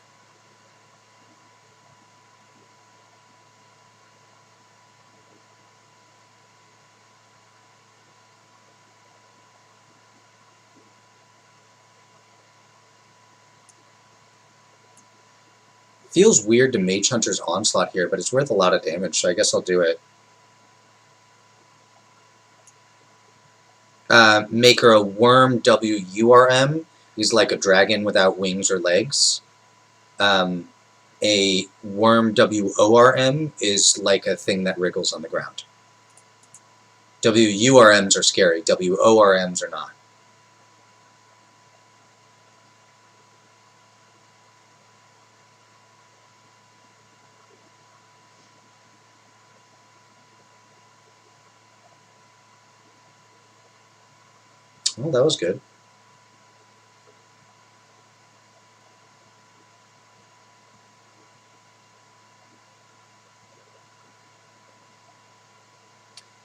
Feels weird to Mage Hunter's Onslaught here, but it's worth a lot of damage, so I guess I'll do it. Make her a Worm WURM. He's like a dragon without wings or legs. A Worm WORM is like a thing that wriggles on the ground. WURMs are scary. WORMs are not. Well, that was good.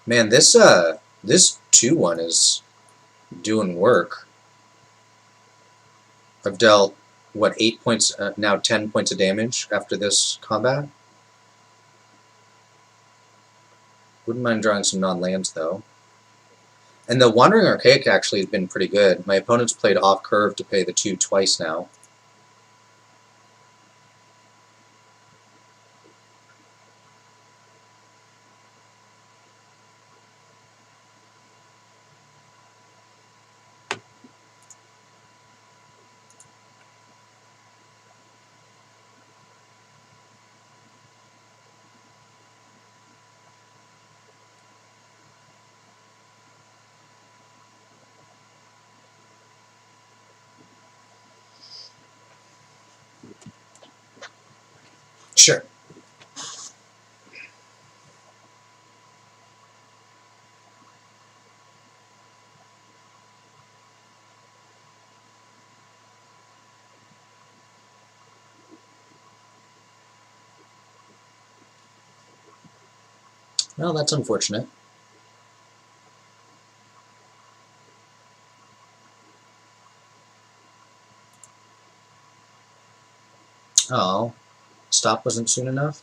Man, this 2-1 is doing work. I've dealt, what, 8 points, now 10 points of damage after this combat? Wouldn't mind drawing some non-lands, though. And the Wandering Archaic actually has been pretty good. My opponent's played off-curve to pay the 2 twice now. Sure. Well, that's unfortunate. Oh, stop wasn't soon enough?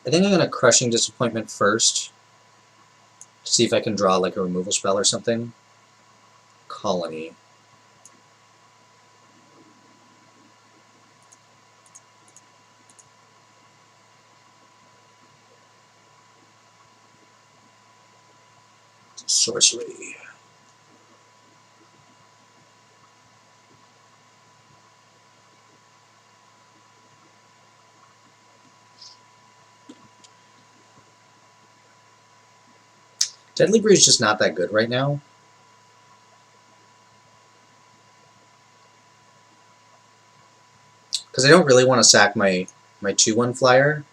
I think I'm going to Crushing Disappointment first. To see if I can draw like a removal spell or something. Colony. Sorcery. Deadly Brew is just not that good right now. Because I don't really want to sack my 2-1 flyer.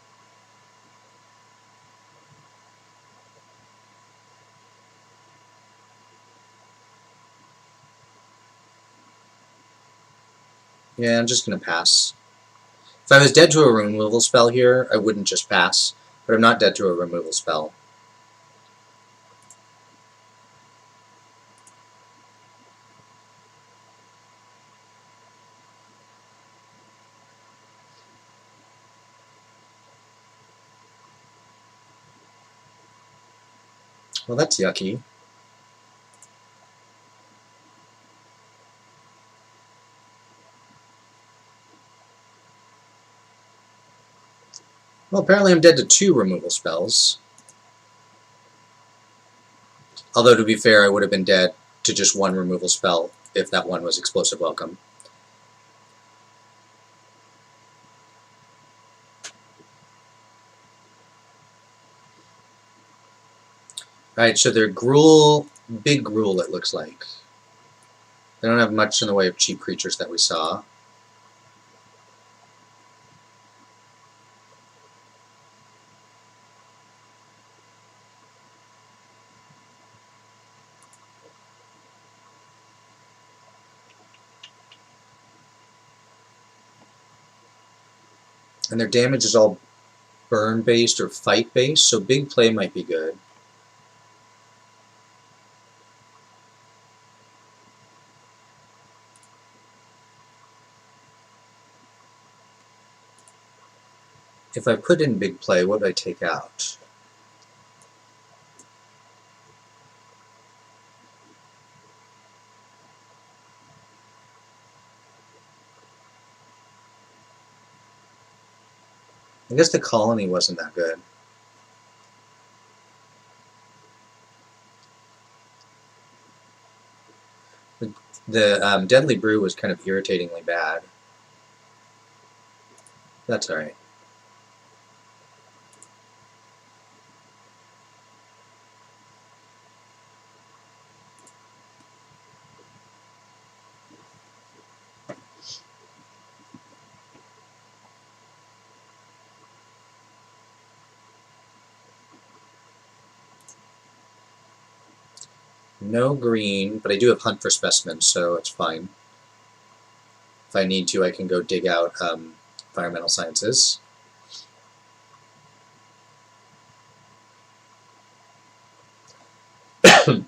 Yeah, I'm just going to pass. If I was dead to a removal spell here, I wouldn't just pass, but I'm not dead to a removal spell. Well, that's yucky. Well, apparently I'm dead to 2 removal spells. Although, to be fair, I would have been dead to just 1 removal spell if that one was Explosive Welcome. Alright, so they're Gruul, big Gruul it looks like. They don't have much in the way of cheap creatures that we saw. And their damage is all burn-based or fight-based, so big play might be good. If I put in big play, what would I take out? I guess the colony wasn't that good. The Deadly Brew was kind of irritatingly bad. That's alright. No green, but I do have Hunt for Specimens, so it's fine. If I need to, I can go dig out Environmental Sciences. Which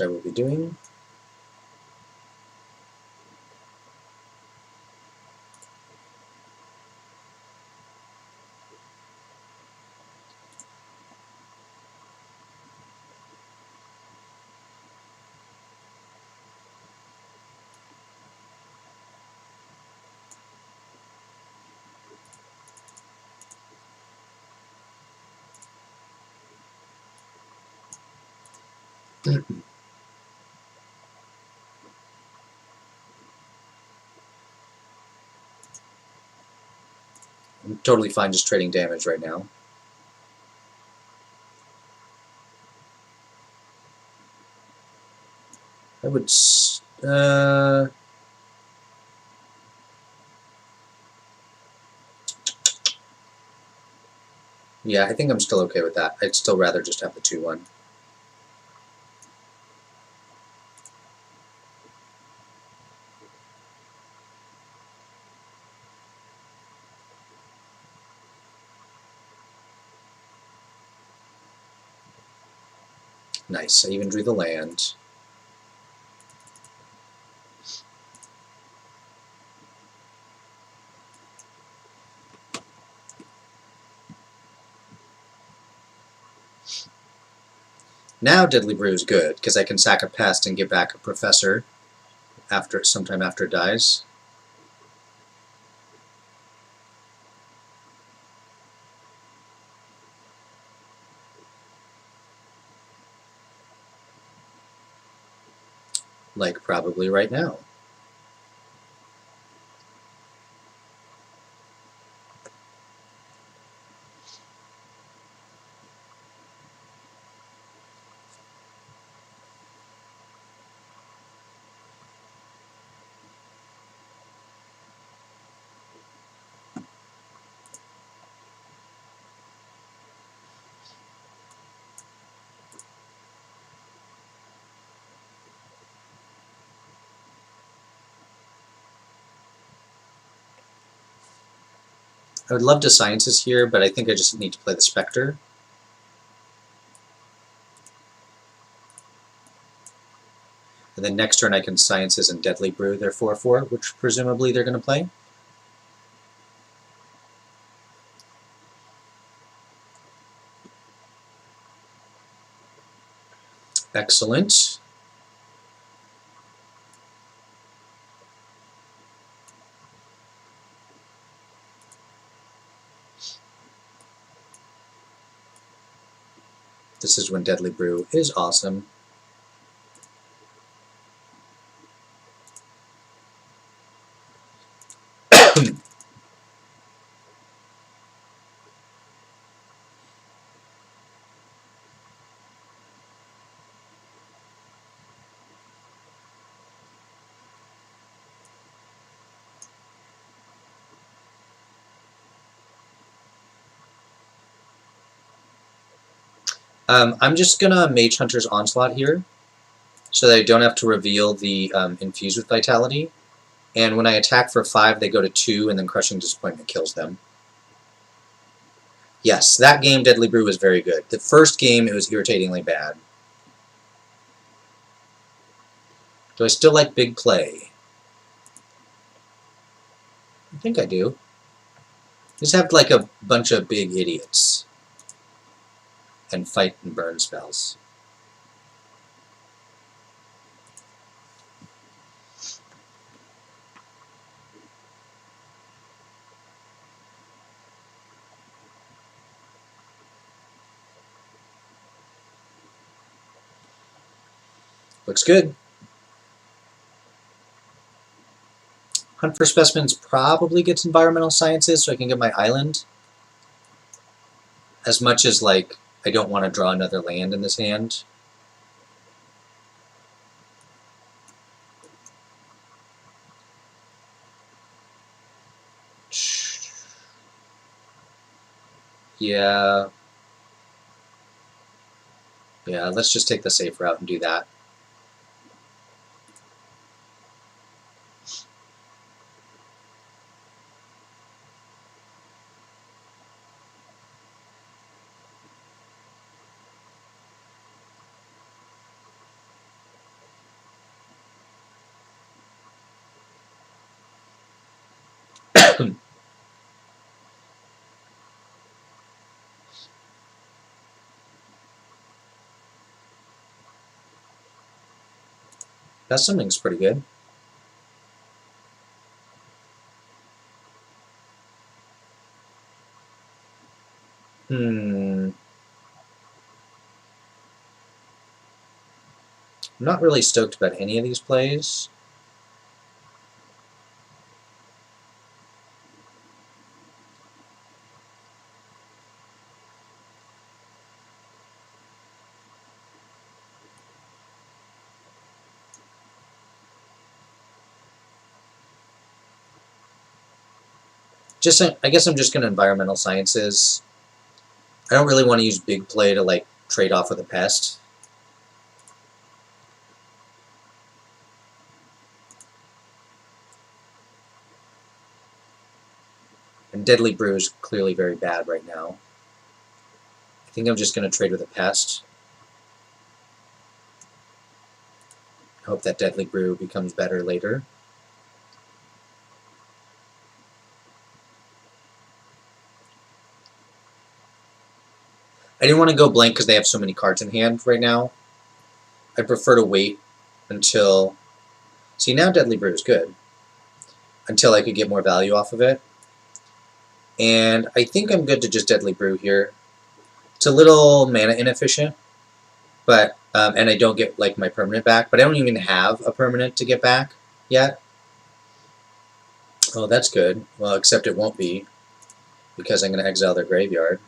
I will be doing. I'm totally fine just trading damage right now. I would... yeah, I think I'm still okay with that. I'd still rather just have the 2-1. Nice, I even drew the land. Now Deadly Brew is good, because I can sack a pest and get back a Professor sometime after it dies. Like probably right now. I would love to Sciences here, but I think I just need to play the Spectre. And then next turn I can Sciences and Deadly Brew their 4/4, which presumably they're going to play. Excellent. This is when Deadly Brew is awesome. I'm just going to Mage Hunter's Onslaught here, so that I don't have to reveal the Infuse with Vitality. And when I attack for 5, they go to 2, and then Crushing Disappointment kills them. Yes, that game, Deadly Brew, was very good. The first game, it was irritatingly bad. Do I still like Big Play? I think I do. Just have like a bunch of big idiots. And fight and burn spells. Looks good. Hunt for Specimens probably gets Environmental Sciences so I can get my island. As much as, like, I don't want to draw another land in this hand. Yeah. Yeah, let's just take the safe route and do that. That summoning's pretty good. I'm not really stoked about any of these plays. I guess I'm just going to Environmental Sciences. I don't really want to use Big Play to, like, trade off with a pest. And Deadly Brew is clearly very bad right now. I think I'm just going to trade with a pest. Hope that Deadly Brew becomes better later. I didn't want to go blank because they have so many cards in hand right now. I prefer to wait until... See, now Deadly Brew is good. Until I could get more value off of it. And I think I'm good to just Deadly Brew here. It's a little mana inefficient, but and I don't get like my permanent back, but I don't even have a permanent to get back yet. Oh, that's good. Well, except it won't be, because I'm going to exile their graveyard.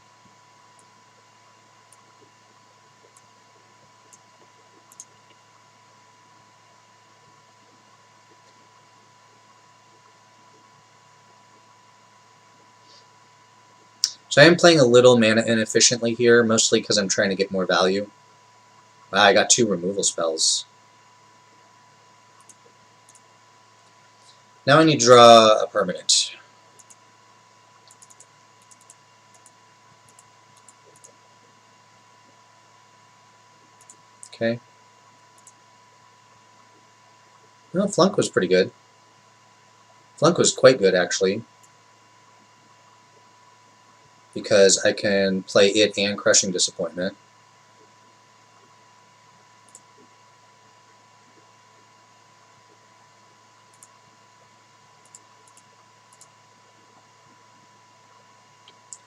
So I am playing a little mana inefficiently here, mostly because I'm trying to get more value. Wow, I got 2 removal spells. Now I need to draw a permanent. Okay. Well, Flunk was pretty good. Flunk was quite good, actually, because I can play it and Crushing Disappointment.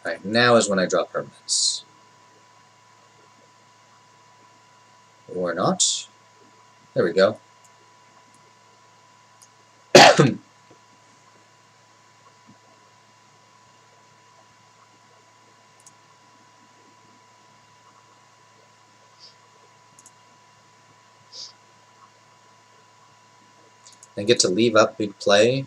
Alright, now is when I draw permanents. Or not. There we go. I get to leave up big play in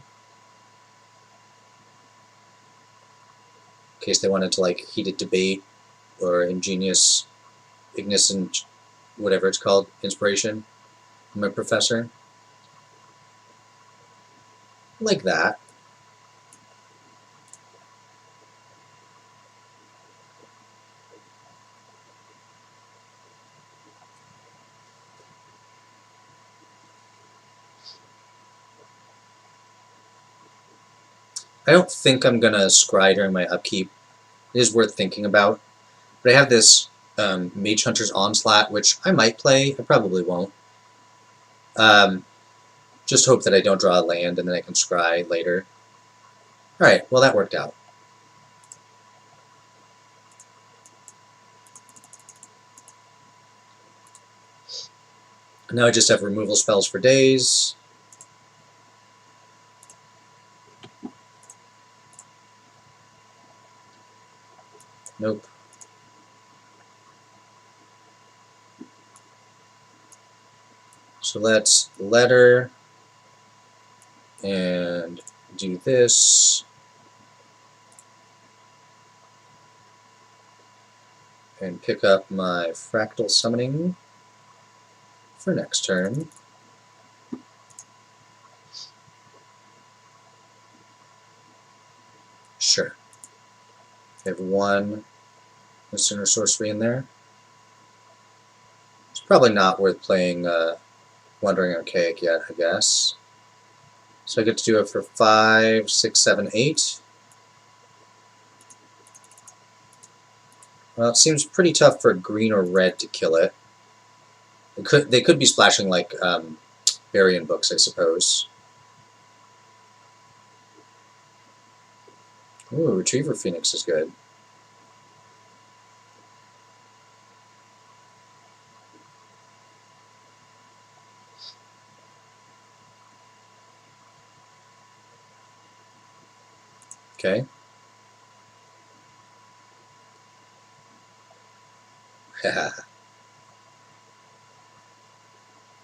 case they wanted to like heated debate or ingenious Ignis and whatever it's called, inspiration. I'm a professor. Like that. I don't think I'm gonna scry during my upkeep. It is worth thinking about. But I have this Mage Hunter's Onslaught, which I might play. I probably won't. Just hope that I don't draw a land and then I can scry later. Alright, well that worked out. Now I just have removal spells for days. Nope. So let's letter and do this. And pick up my Fractal Summoning for next turn. Sure. I have one Listener Sorcery in there. It's probably not worth playing Wandering Archaic yet, I guess. So I get to do it for 5, 6, 7, 8. Well, it seems pretty tough for green or red to kill it. They could be splashing like Varian books, I suppose. Ooh, Retriever Phoenix is good. Okay.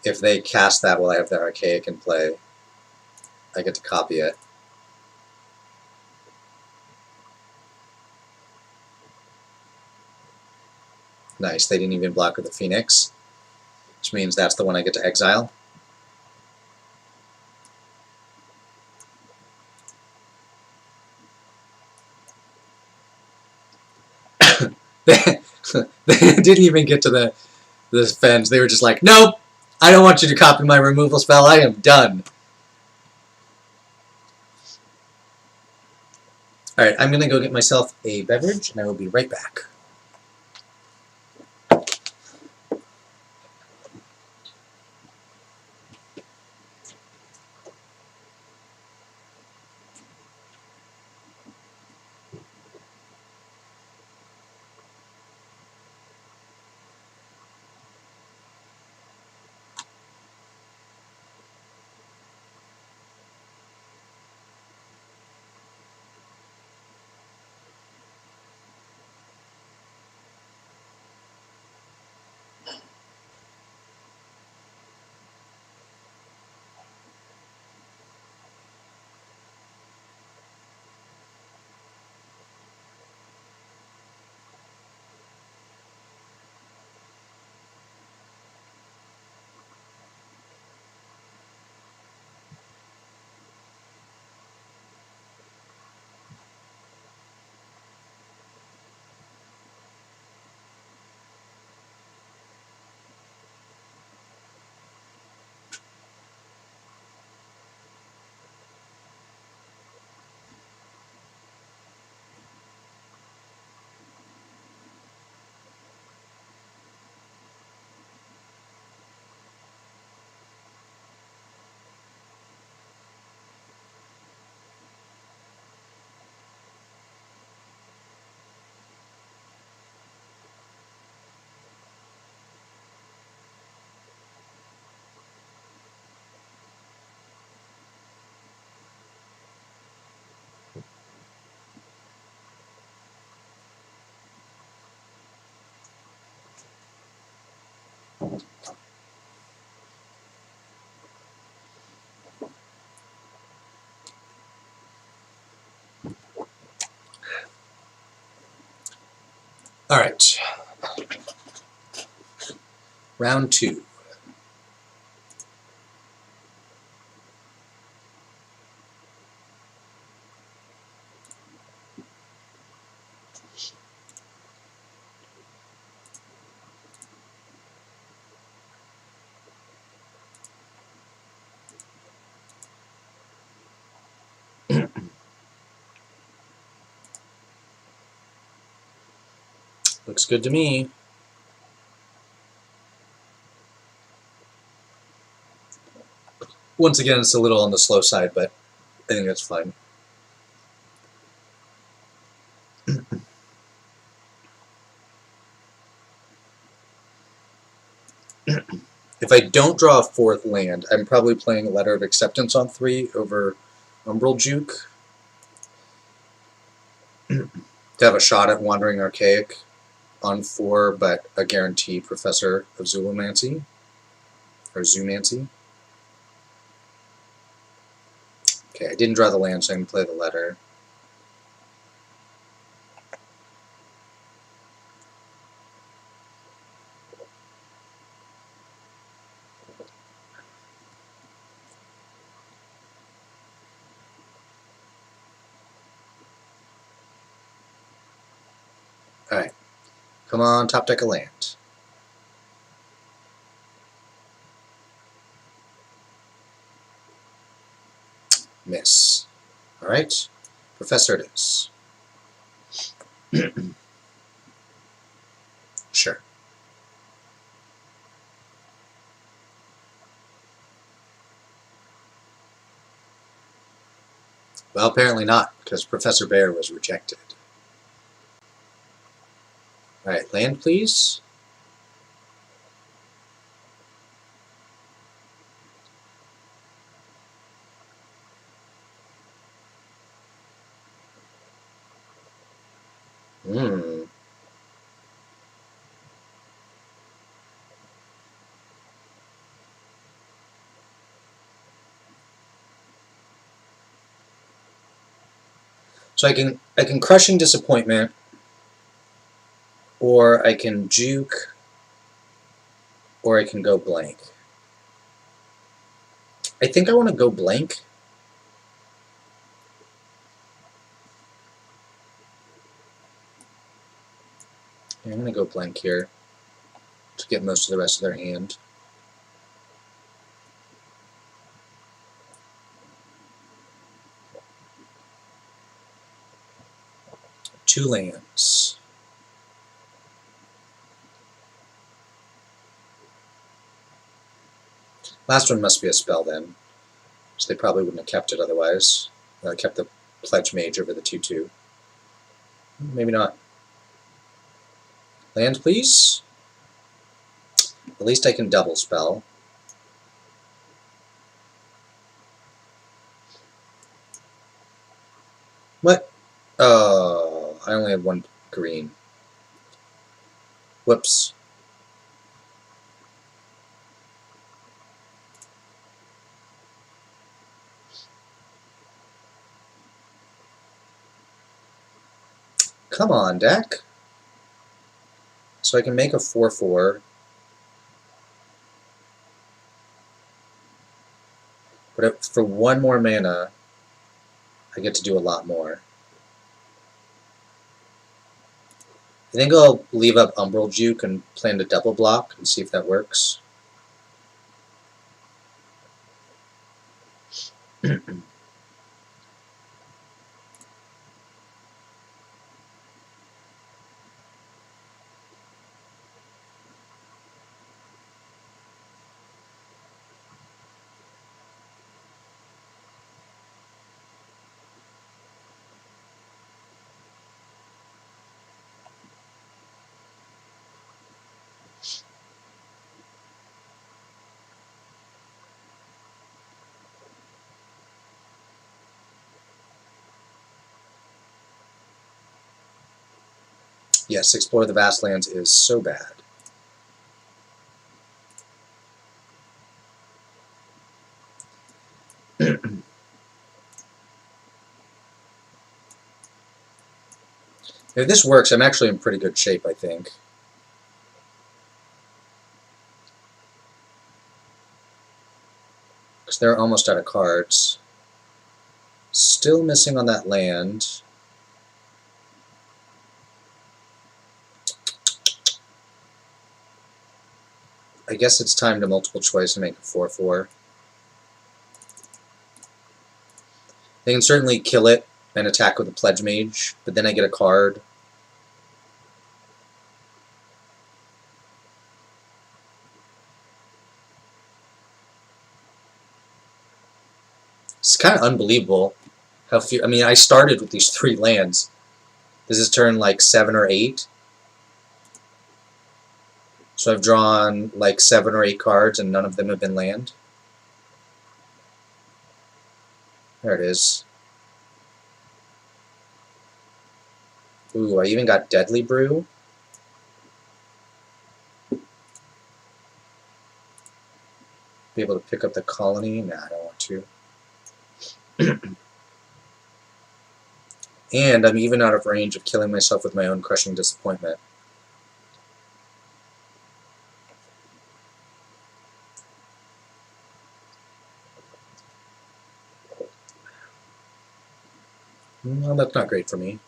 If they cast that while I have the Archaic in play, I get to copy it. Nice, they didn't even block with the Phoenix, which means that's the one I get to exile. They didn't even get to the fence. They were just like, nope, I don't want you to copy my removal spell. I am done. Alright, I'm going to go get myself a beverage, and I will be right back. Alright. Round 2. Looks good to me. Once again, it's a little on the slow side, but I think that's fine. If I don't draw a 4th land, I'm probably playing Letter of Acceptance on 3 over Umbral Juke to have a shot at Wandering Archaic on 4, but a guaranteed Professor of Zulumancy, or Zoomancy. Okay, I didn't draw the land, so I can play the letter. Alright, come on, top deck a land. Miss. Alright, Professor it is. Sure. Well, apparently not, because Professor Bear was rejected. Alright, land please. Hmm. So I can Crushing Disappointment, or I can Juke, or I can go blank. I think I want to go blank. Yeah, I'm going to go blank here to get most of the rest of their hand. Two lands. Last one must be a spell then, so they probably wouldn't have kept it otherwise. Kept the Pledge Mage over the 2/2. Maybe not. Land, please. At least I can double spell. What? Oh, I only had 1 green. Whoops. Come on, deck. So I can make a 4/4. But for 1 more mana, I get to do a lot more. I think I'll leave up Umbral Juke and plan to double block and see if that works. Yes, Explore the Vast Lands is so bad. If this works, I'm actually in pretty good shape, I think. Because they're almost out of cards. Still missing on that land. I guess it's time to multiple choice and make a 4/4. They can certainly kill it and attack with a Pledge Mage, but then I get a card. It's kind of unbelievable how few. I mean, I started with these 3 lands. This is turn like 7 or 8. So I've drawn like 7 or 8 cards and none of them have been land. There it is. Ooh, I even got Deadly Brew. Be able to pick up the colony? Nah, I don't want to. And I'm even out of range of killing myself with my own crushing disappointment. Well, that's not great for me.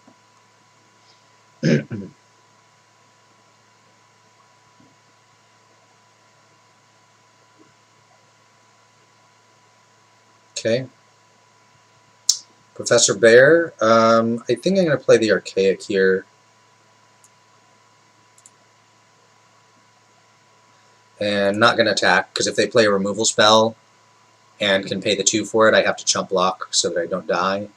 Okay. Professor Bear. I think I'm going to play the Archaic here. And not going to attack, because if they play a removal spell and can pay the 2 for it, I have to chump block so that I don't die.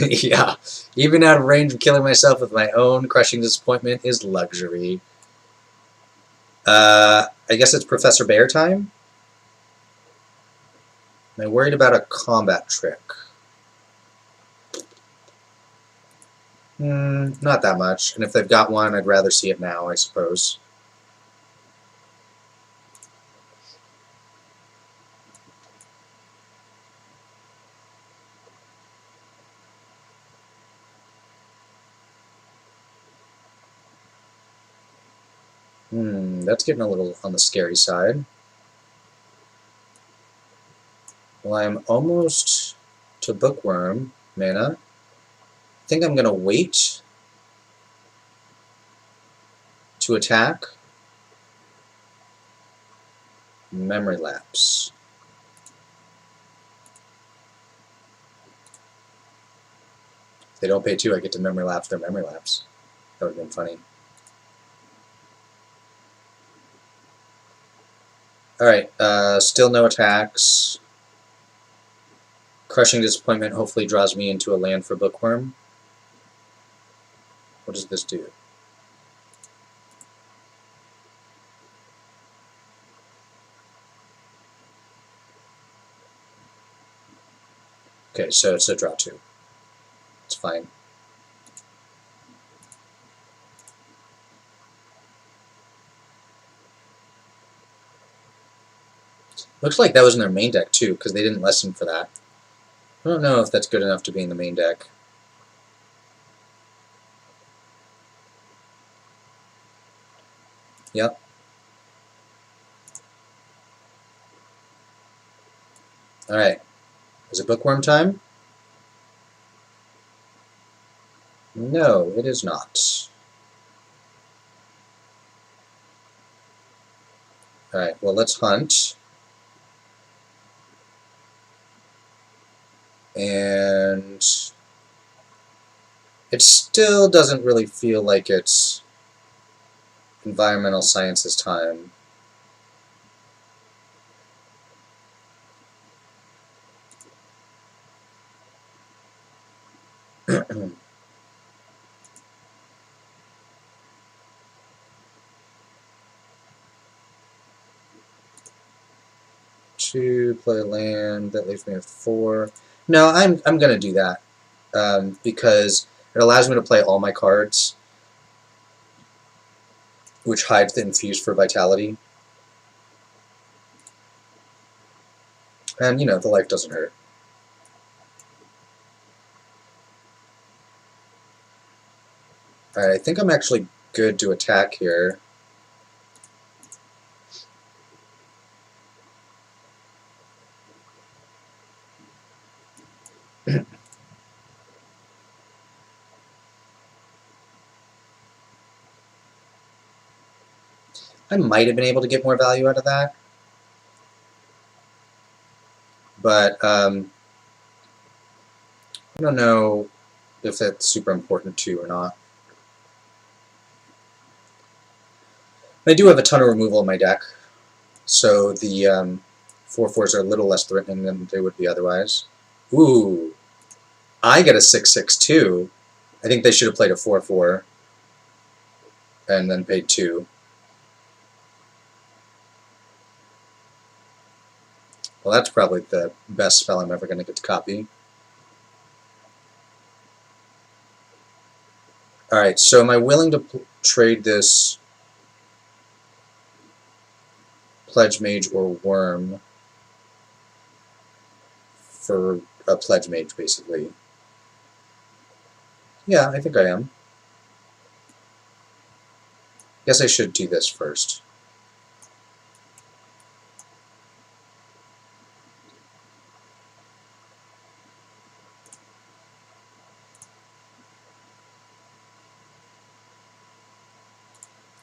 Yeah, even out of range of killing myself with my own crushing disappointment is luxury. I guess it's Professor Bear time? Am I worried about a combat trick? Not that much. And if they've got one, I'd rather see it now, I suppose. That's getting a little on the scary side. Well, I'm almost to Bookworm mana. I think I'm going to wait to attack. Memory Lapse. If they don't pay 2, I get to Memory Lapse their Memory Lapse. That would have been funny. Alright, still no attacks. Crushing Disappointment hopefully draws me into a land for Bookworm. What does this do? Okay, so it's a draw 2. It's fine. Looks like that was in their main deck too, because they didn't lessen for that. I don't know if that's good enough to be in the main deck. Yep. Alright. Is it Bookworm time? No, it is not. Alright, well, let's hunt. And it still doesn't really feel like it's environmental sciences time. To play land, that leaves me with 4. No, I'm going to do that because it allows me to play all my cards, which hides the Infuse for Vitality. And, you know, the life doesn't hurt. Alright, I think I'm actually good to attack here. I might have been able to get more value out of that. But, I don't know if that's super important to you or not. I do have a ton of removal in my deck, so the 4/4s are a little less threatening than they would be otherwise. Ooh, I get a 6/6 too. I think they should have played a 4/4 and then paid 2. Well, that's probably the best spell I'm ever going to get to copy. Alright, so am I willing to trade this Pledge Mage or Worm for a Pledge Mage, basically? Yeah, I think I am. Guess I should do this first.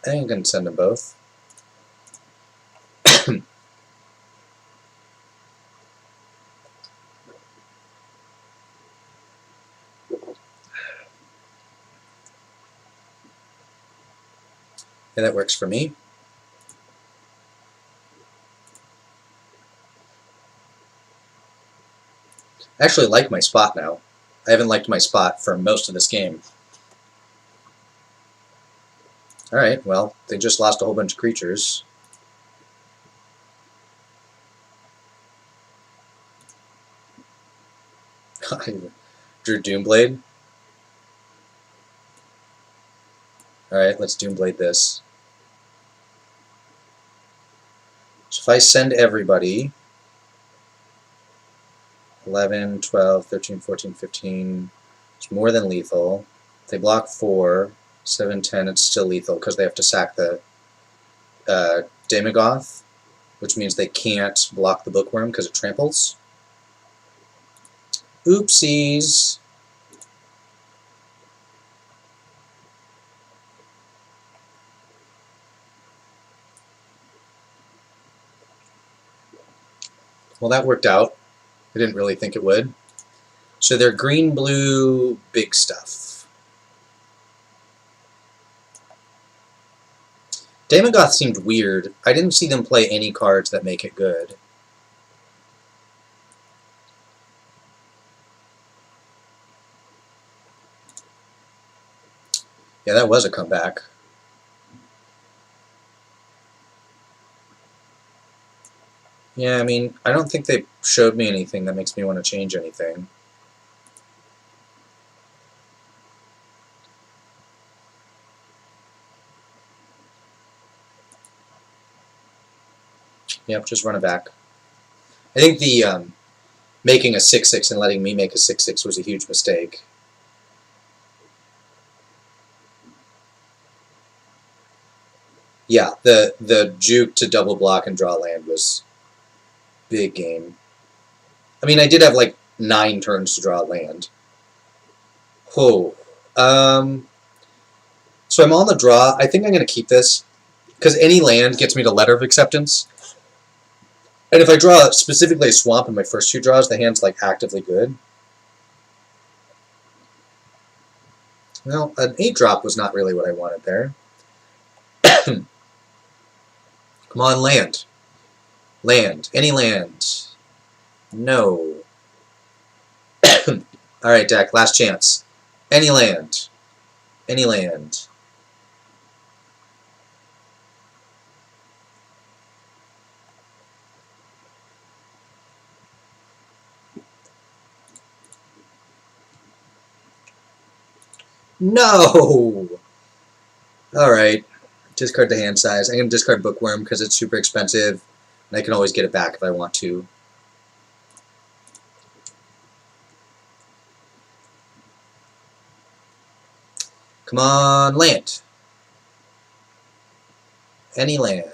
I think I can send them both. Yeah, that works for me. I actually like my spot now. I haven't liked my spot for most of this game. Alright, well, they just lost a whole bunch of creatures. Drew Doomblade. Alright, let's Doomblade this. So if I send everybody, 11, 12, 13, 14, 15, it's more than lethal. If they block 4, 7, 10, it's still lethal because they have to sack the Daemogoth, which means they can't block the Bookworm because it tramples. Oopsies! Well, that worked out. I didn't really think it would. So they're green-blue big stuff. Daemogoth seemed weird. I didn't see them play any cards that make it good. Yeah, that was a comeback. Yeah, I mean, I don't think they showed me anything that makes me want to change anything. Yep, just run it back. I think the making a 6/6 and letting me make a 6/6 was a huge mistake. Yeah, the juke to double block and draw land was big game. I mean, I did have like 9 turns to draw land. Oh. So I'm on the draw. I think I'm going to keep this because any land gets me to Letter of Acceptance. And if I draw specifically a swamp in my first 2 draws, the hand's like actively good. Well, an 8-drop was not really what I wanted there. Come on, land. Land. Any land. No. Alright, deck. Last chance. Any land. Any land. No! Alright. Discard the hand size. I'm going to discard Bookworm because it's super expensive, and I can always get it back if I want to. Come on, land. Any land.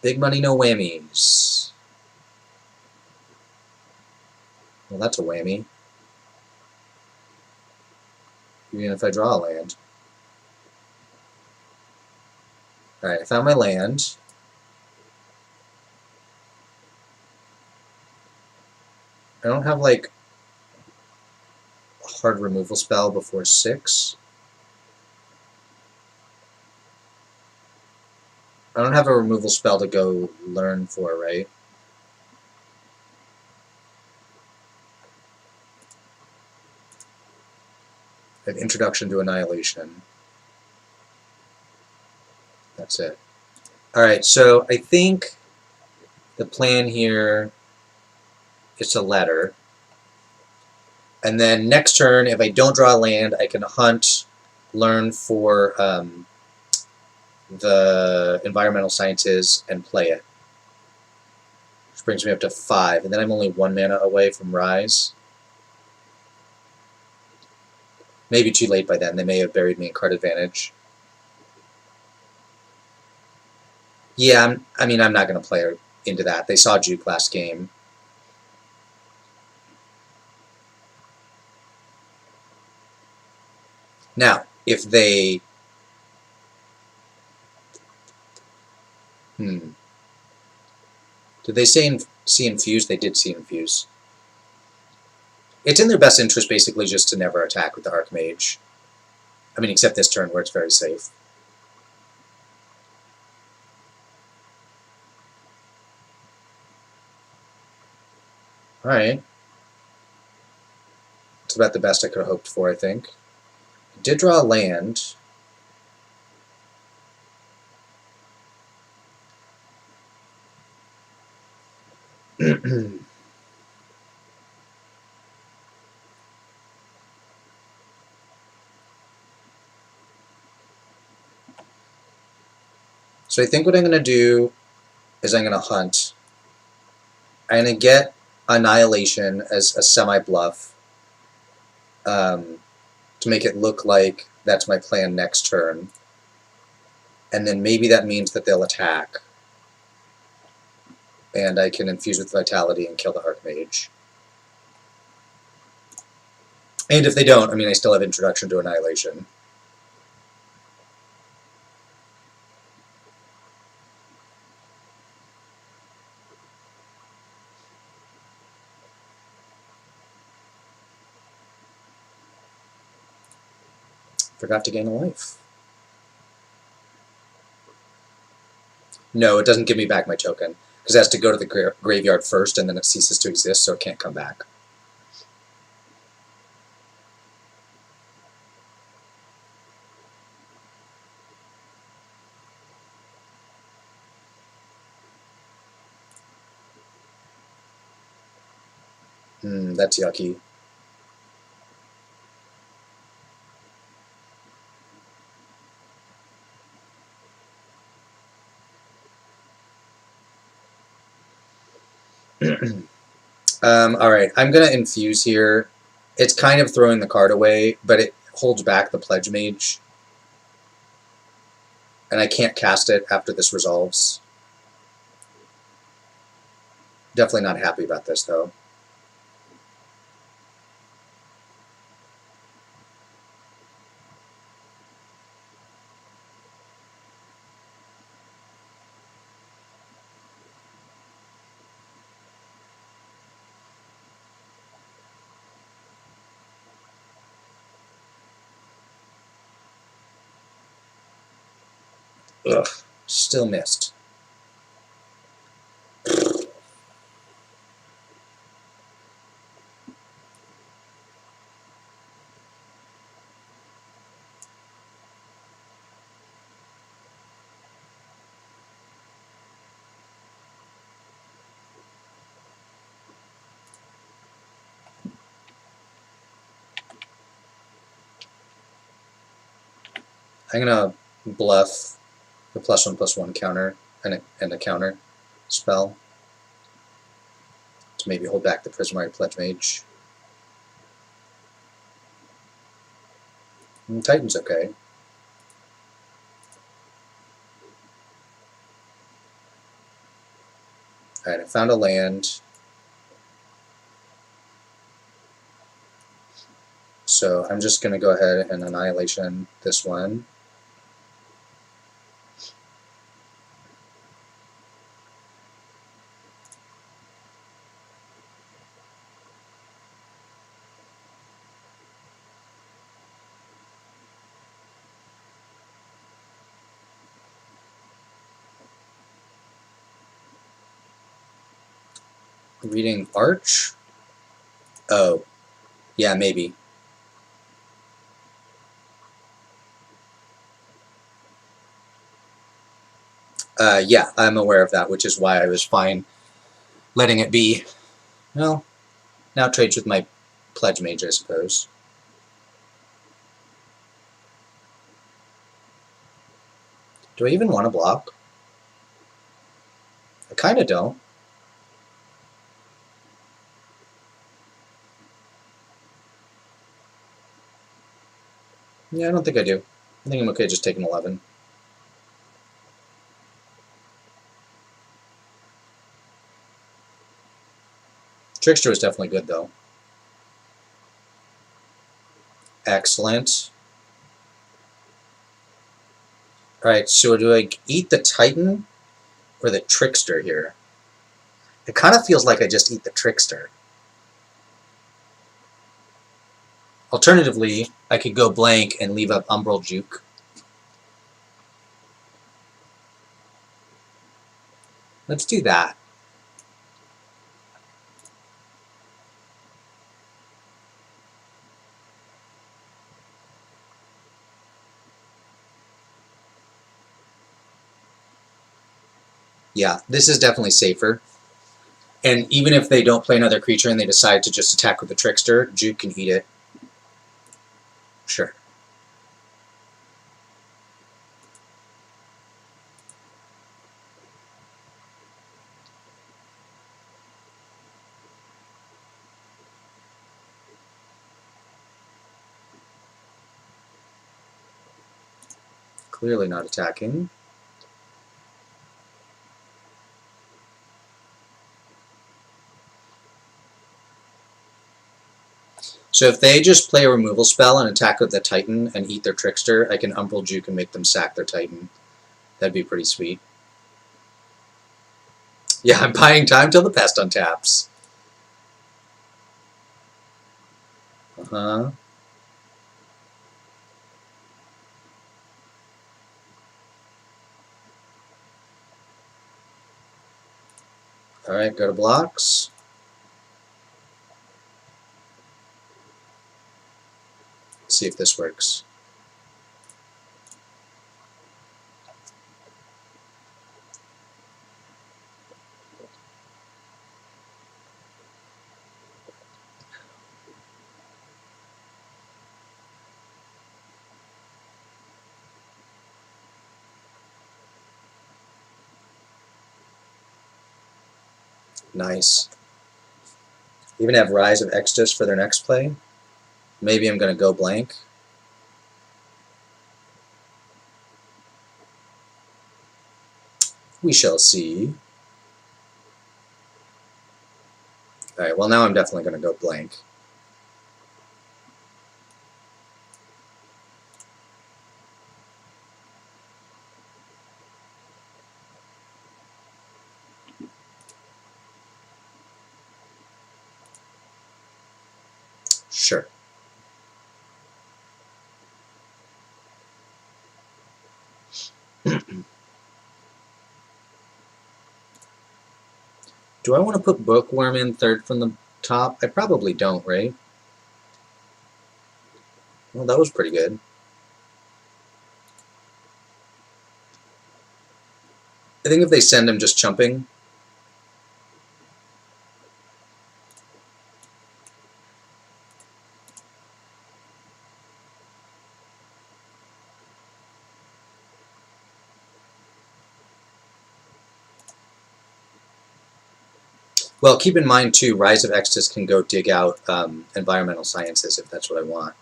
Big money, no whammies. Well, that's a whammy. Even if I draw a land. Alright, I found my land. I don't have, like, a hard removal spell before 6. I don't have a removal spell to go learn for, right? I have Introduction to Annihilation. That's it. Alright, so I think the plan here is to letter. And then next turn, if I don't draw a land, I can hunt, learn for the environmental sciences, and play it. Which brings me up to 5. And then I'm only 1 mana away from Rise. Maybe too late by then. They may have buried me in card advantage. Yeah, I'm not going to play into that. They saw Juke last game. Now, if they... Did they see Infuse? They did see Infuse. It's in their best interest, basically, just to never attack with the Archmage. I mean, except this turn, where it's very safe. Alright. It's about the best I could have hoped for, I think. I did draw a land. So I think what I'm going to do is I'm going to hunt. I'm going to get Annihilation as a semi-bluff to make it look like that's my plan next turn. And then maybe that means that they'll attack. And I can infuse with Vitality and kill the Archmage. And if they don't, I mean, I still have Introduction to Annihilation. Forgot to gain a life. No, it doesn't give me back my token, because it has to go to the graveyard first, and then it ceases to exist, so it can't come back. That's yucky. Alright, I'm going to infuse here. It's kind of throwing the card away, but it holds back the Pledge Mage. And I can't cast it after this resolves. Definitely not happy about this, though. Ugh, still missed. I'm going to bluff the +1/+1 counter and a counter spell to maybe hold back the Prismarine Pledge Mage. Titan's okay. Alright, I found a land. So I'm just going to go ahead and annihilation this one. Reading Arch? Oh, yeah, maybe. Yeah, I'm aware of that, which is why I was fine letting it be. Well, now trades with my Pledge Mage, I suppose. Do I even want to block? I kind of don't. Yeah, I don't think I do. I think I'm okay just taking 11. Trickster is definitely good, though. Excellent. Alright, so do I eat the Titan or the Trickster here? It kind of feels like I just eat the Trickster. Alternatively, I could go blank and leave up Umbral Juke. Let's do that. Yeah, this is definitely safer. And even if they don't play another creature and they decide to just attack with the Trickster, Juke can eat it. Sure. Clearly not attacking. So if they just play a removal spell and attack with the Titan and eat their Trickster, I can Umbral Juke and make them sack their Titan. That'd be pretty sweet. Yeah, I'm buying time till the Pest untaps. Uh-huh. Alright, go to blocks. Let's see if this works. Nice. Even have Rise of Extus for their next play. Maybe I'm going to go blank. We shall see. Alright, well now I'm definitely going to go blank. Sure. Do I want to put Bookworm in third from the top? I probably don't, right? Well, that was pretty good. I think if they send him just chumping. Well, keep in mind, too, Rise of Extus can go dig out environmental sciences if that's what I want.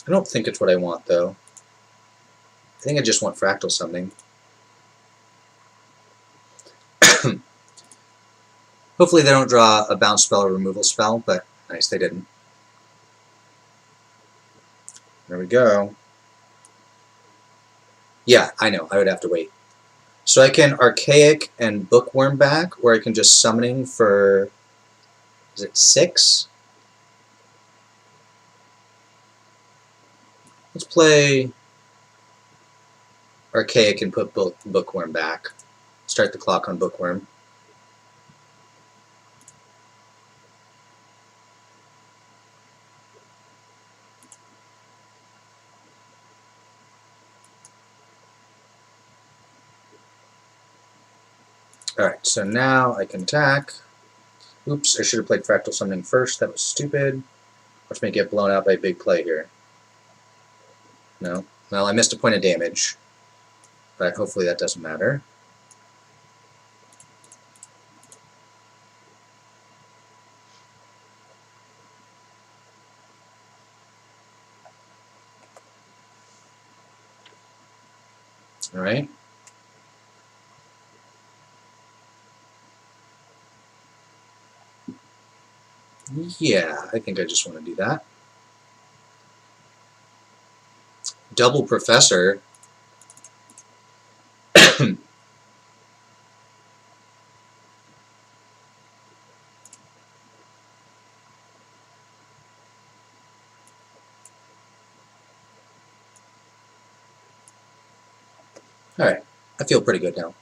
I don't think it's what I want, though. I think I just want fractal summoning. Hopefully they don't draw a bounce spell or removal spell, but nice, they didn't. There we go. Yeah, I know, I would have to wait. So I can Archaic and Bookworm back, or I can just Summoning for, is it 6? Let's play Archaic and put Bookworm back. Start the clock on Bookworm. Alright, so now I can attack. Oops, I should have played Fractal Summoning first. That was stupid. Watch me get blown out by a big play here. No. Well, I missed a point of damage. But hopefully that doesn't matter. Alright. Yeah, I think I just want to do that. Double Professor. Alright, I feel pretty good now.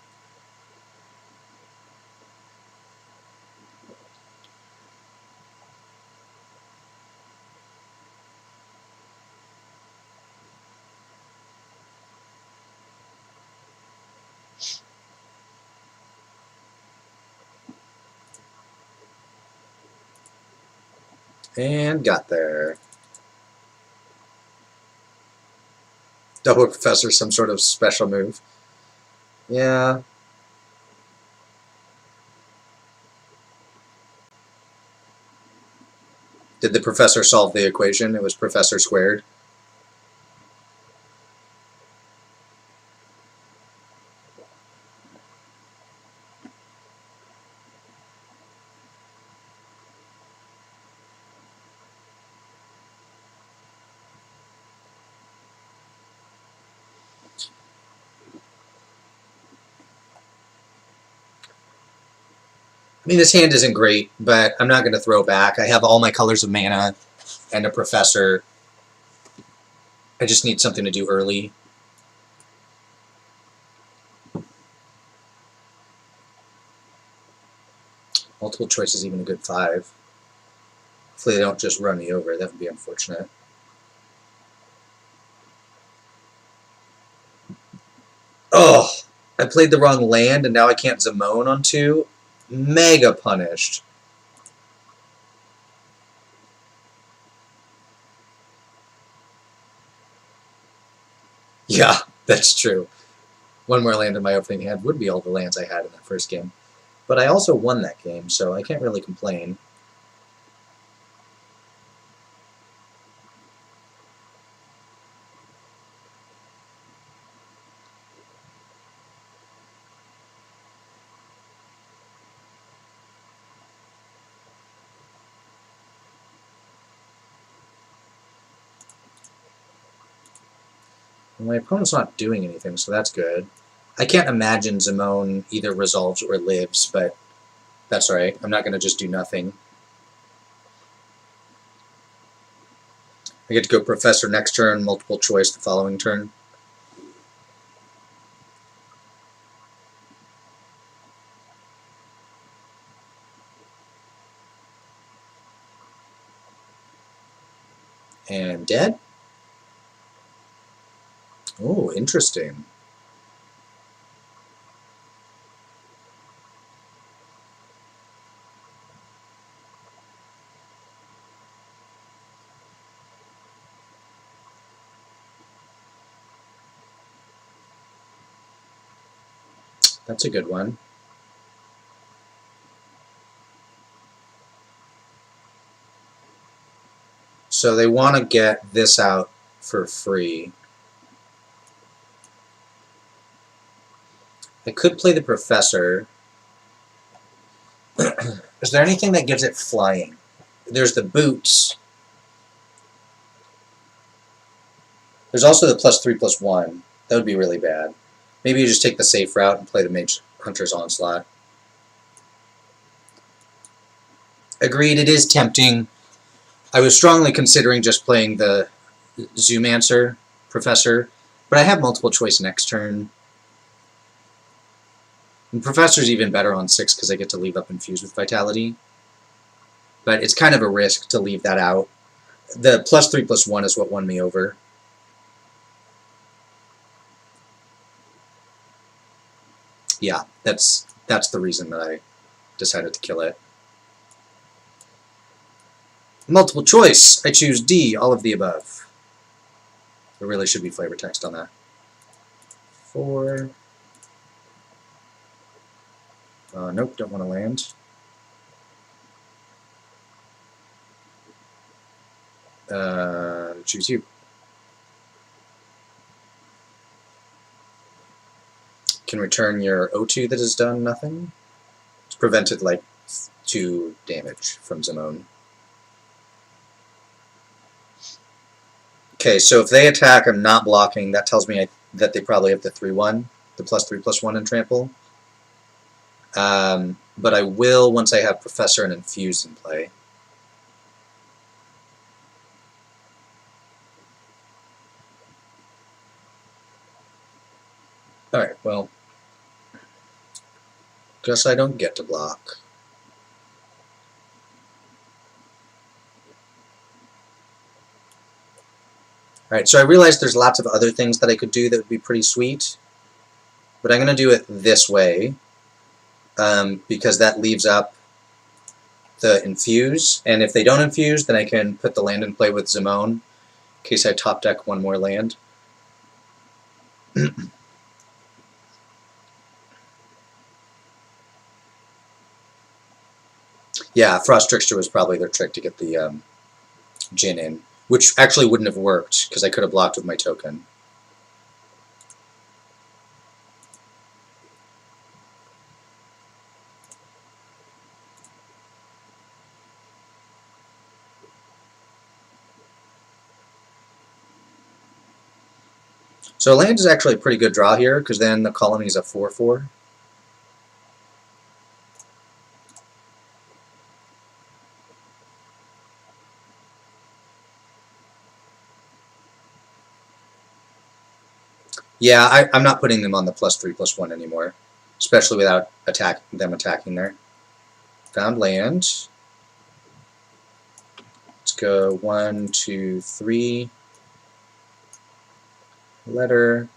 And got there. Double Professor, some sort of special move. Yeah. Did the professor solve the equation? It was Professor squared. I mean, this hand isn't great, but I'm not going to throw back. I have all my colors of mana and a Professor. I just need something to do early. Multiple choice is even a good 5. Hopefully they don't just run me over. That would be unfortunate. Oh! I played the wrong land, and now I can't Zamone on 2. Mega punished. Yeah, that's true. One more land in my opening hand would be all the lands I had in that first game. But I also won that game, so I can't really complain. My opponent's not doing anything, so that's good. I can't imagine Zamone either resolves or lives, but that's alright. I'm not going to just do nothing. I get to go Professor next turn, multiple choice the following turn. And dead? Oh, interesting. That's a good one. So they want to get this out for free. I could play the Professor. Is there anything that gives it flying? There's the boots. There's also the +3/+1. That would be really bad. Maybe you just take the safe route and play the Mage Hunter's Onslaught. Agreed, it is tempting. I was strongly considering just playing the Zoomancer Professor, but I have multiple choice next turn. And Professor's even better on 6 because I get to leave up Infused with Vitality. But it's kind of a risk to leave that out. The +3/+1 is what won me over. Yeah, that's the reason that I decided to kill it. Multiple choice. I choose D, all of the above. There really should be flavor text on that. 4. Nope, don't want to land. Choose you. Can return your O2 that has done nothing. It's prevented like 2 damage from Zimone. Okay, so if they attack, I'm not blocking. That tells me that they probably have the 3/1, the +3/+1 in trample. But I will once I have Professor and Infuse in play. Alright, well, guess I don't get to block. Alright, so I realized there's lots of other things that I could do that would be pretty sweet. But I'm going to do it this way, because that leaves up the Infuse. And if they don't Infuse, then I can put the land in play with Zimone, in case I top deck one more land. Yeah, Frost Trickster was probably their trick to get the Djinn in, which actually wouldn't have worked, because I could have blocked with my token. So land is actually a pretty good draw here, because then the colony is a 4/4. Yeah, I'm not putting them on the +3/+1 anymore, especially without them attacking there. Found land. Let's go 1, 2, 3. Letter.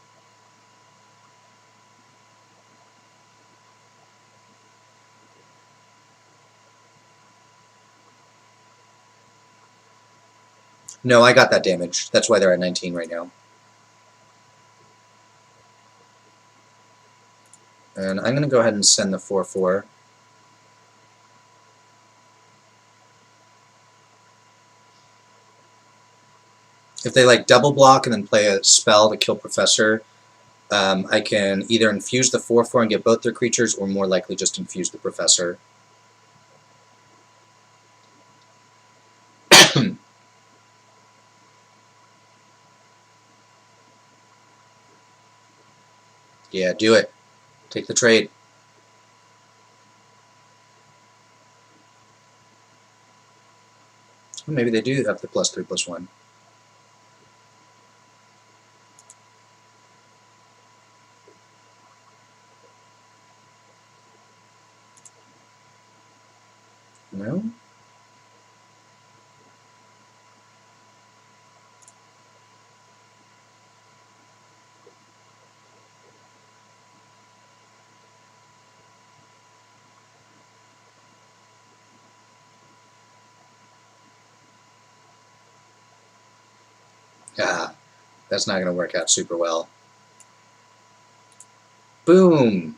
No, I got that damage. That's why they're at 19 right now. And I'm going to go ahead and send the 4/4. If they like double block and then play a spell to kill Professor, I can either infuse the 4/4 and get both their creatures, or more likely just infuse the Professor. Yeah, do it. Take the trade. Well, maybe they do have the +3/+1. No? Ah, that's not going to work out super well. Boom!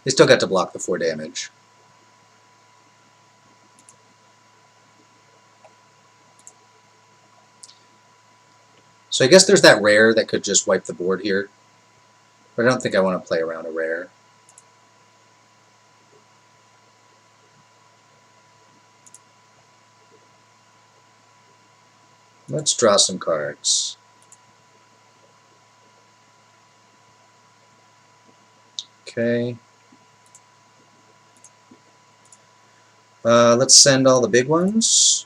They still got to block the 4 damage. So I guess there's that rare that could just wipe the board here. But I don't think I want to play around a rare. Let's draw some cards. Okay. Let's send all the big ones.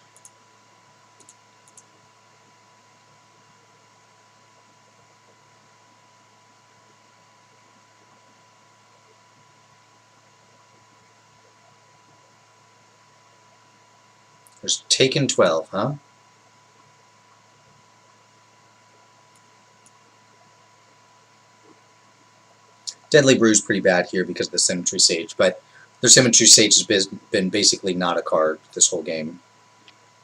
There's taken 12, huh? Deadly Brew's pretty bad here because of the Symmetry Sage, but their Symmetry Sage has been basically not a card this whole game.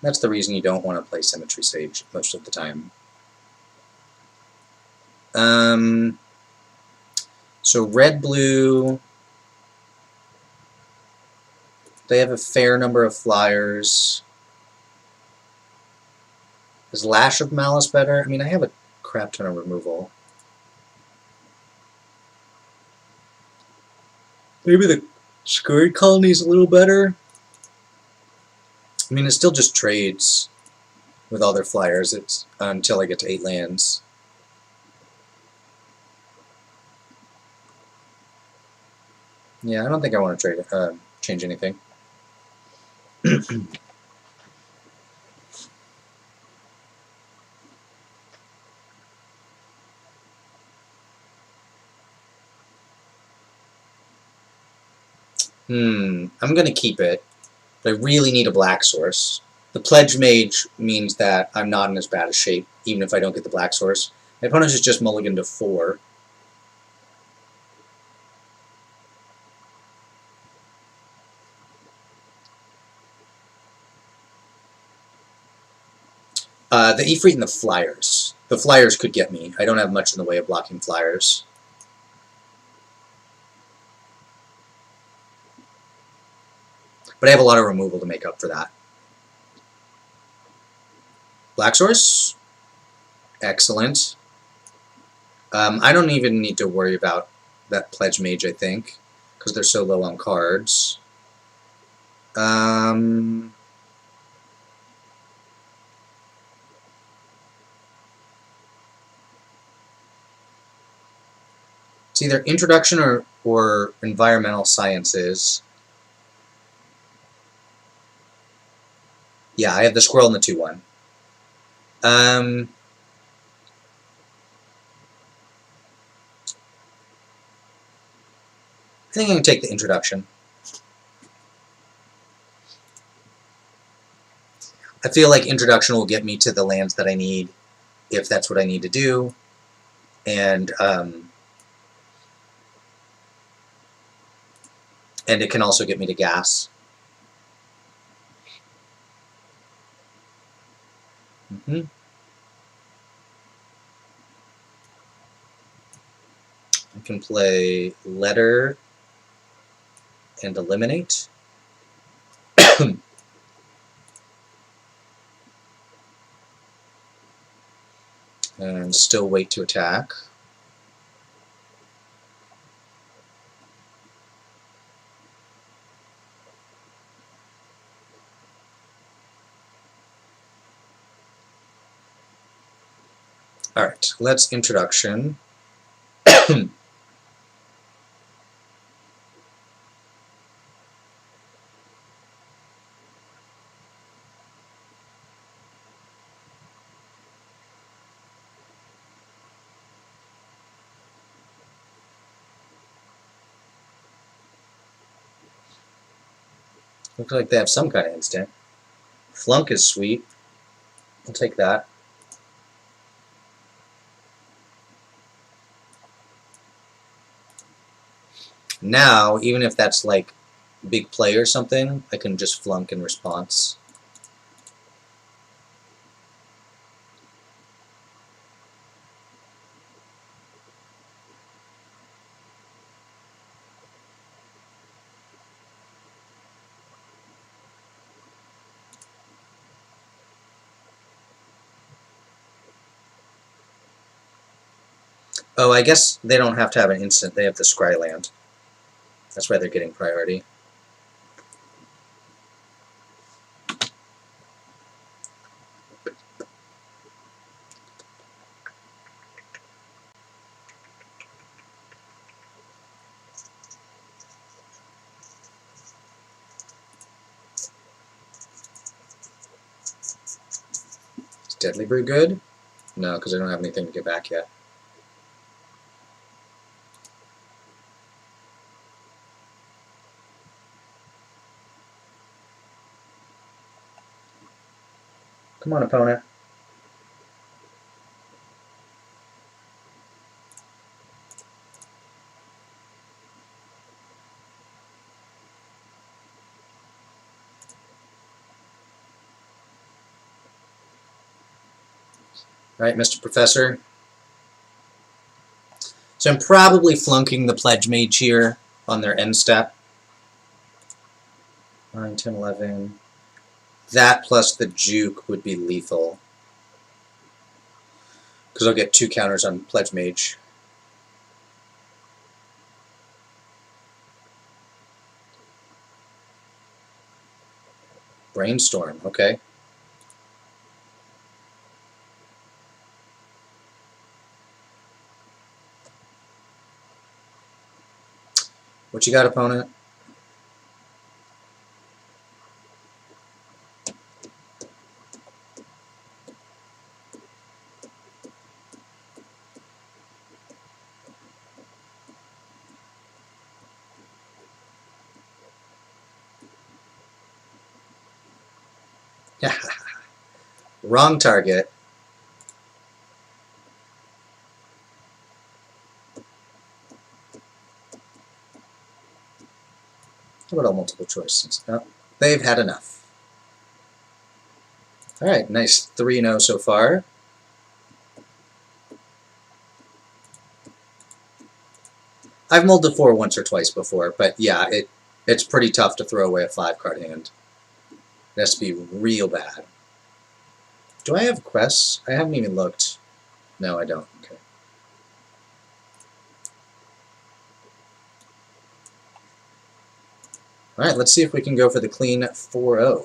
That's the reason you don't want to play Symmetry Sage most of the time. So red-blue, they have a fair number of flyers. Is Lash of Malice better? I mean, I have a crap ton of removal. Maybe the Scurried Colony is a little better. I mean, it still just trades with all their flyers. It's until I get to 8 lands. Yeah, I don't think I want to trade change anything. I'm going to keep it, but I really need a black source. The Pledge Mage means that I'm not in as bad a shape, even if I don't get the black source. My opponent is just mulliganed to 4. The Ifrit and the Flyers. The Flyers could get me. I don't have much in the way of blocking Flyers. But I have a lot of removal to make up for that. Black source? Excellent. I don't even need to worry about that Pledge Mage, I think, because they're so low on cards. It's either Introduction or Environmental Sciences. Yeah, I have the Squirrel and the 2/1. I think I can take the Introduction. I feel like Introduction will get me to the lands that I need, if that's what I need to do. And it can also get me to gas. I can play Letter and Eliminate. And still wait to attack. Alright, let's Introduction. Looks like they have some kind of instant. Flunk is sweet. I'll take that. Now, even if that's like big play or something, I can just flunk in response. Oh, I guess they don't have to have an instant. They have the scry land. That's why they're getting priority. Is Deadly Brew good? No, because I don't have anything to get back yet. Come on, opponent. Alright, Mr. Professor. So I'm probably flunking the Pledge Mage here on their end step. 9, 10, 11. That plus the Juke would be lethal. Because I'll get 2 counters on Pledge Mage. Brainstorm, okay. What you got, opponent? Wrong target. How about all multiple choices? No, they've had enough. Alright, nice 3-0 so far. I've mulled the 4 once or twice before, but yeah, it's pretty tough to throw away a 5-card hand. It has to be real bad. Do I have quests? I haven't even looked. No, I don't. Okay. Alright, let's see if we can go for the clean 4-0.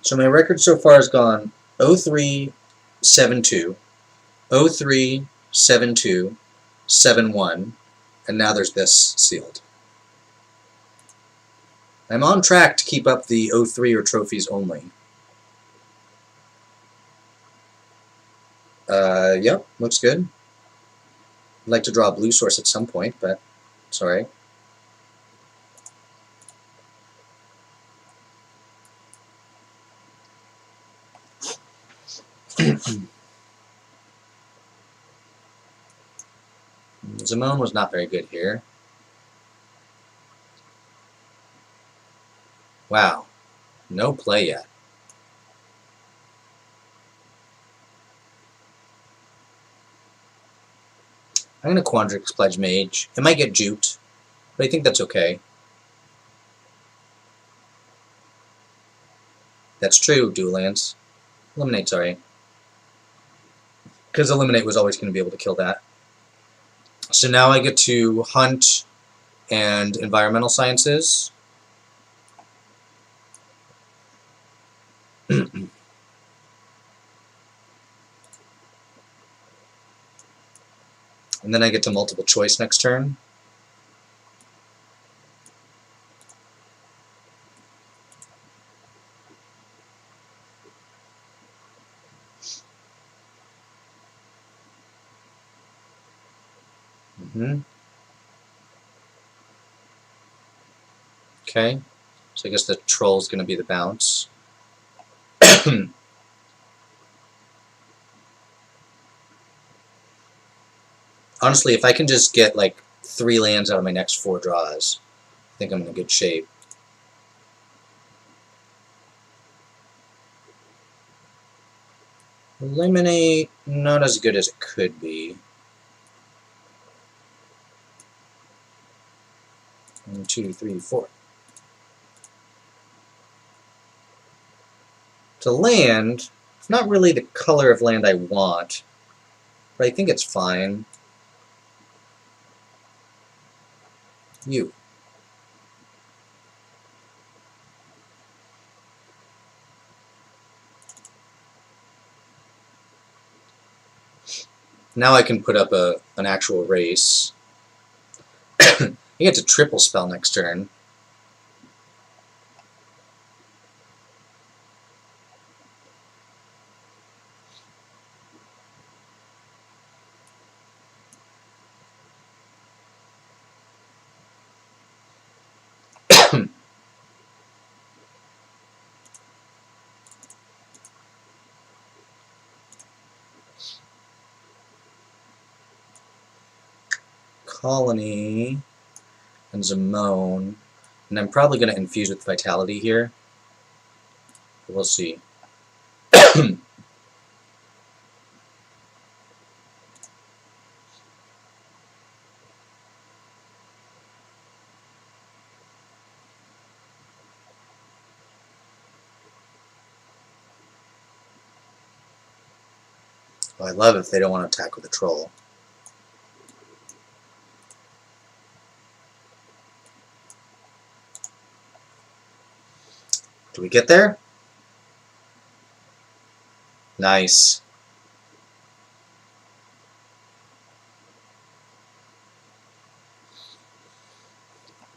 So my record so far has gone 0-3, 7-2, 0-3, 7-2, 7-1, and now there's this sealed. I'm on track to keep up the 0-3 or trophies only. Yep, looks good. I'd like to draw a blue source at some point, but sorry. Zimone was not very good here. Wow, no play yet. I'm going to Quandrix Pledge Mage. It might get juked, but I think that's okay. That's true, dual lands. Eliminate, sorry. Because Eliminate was always going to be able to kill that. So now I get to Hunt and Environmental Sciences. And then I get to multiple choice next turn. Okay, so I guess the Troll's going to be the bounce. Honestly, if I can just get like 3 lands out of my next 4 draws, I think I'm in a good shape. Eliminate, not as good as it could be. 1, 2, 3, 4. To land, it's not really the color of land I want, but I think it's fine. You. Now I can put up an actual race. You get to triple spell next turn. Colony and Zimone, and I'm probably going to infuse with Vitality here. We'll see. Well, I love if they don't want to attack with a troll. Do we get there? Nice.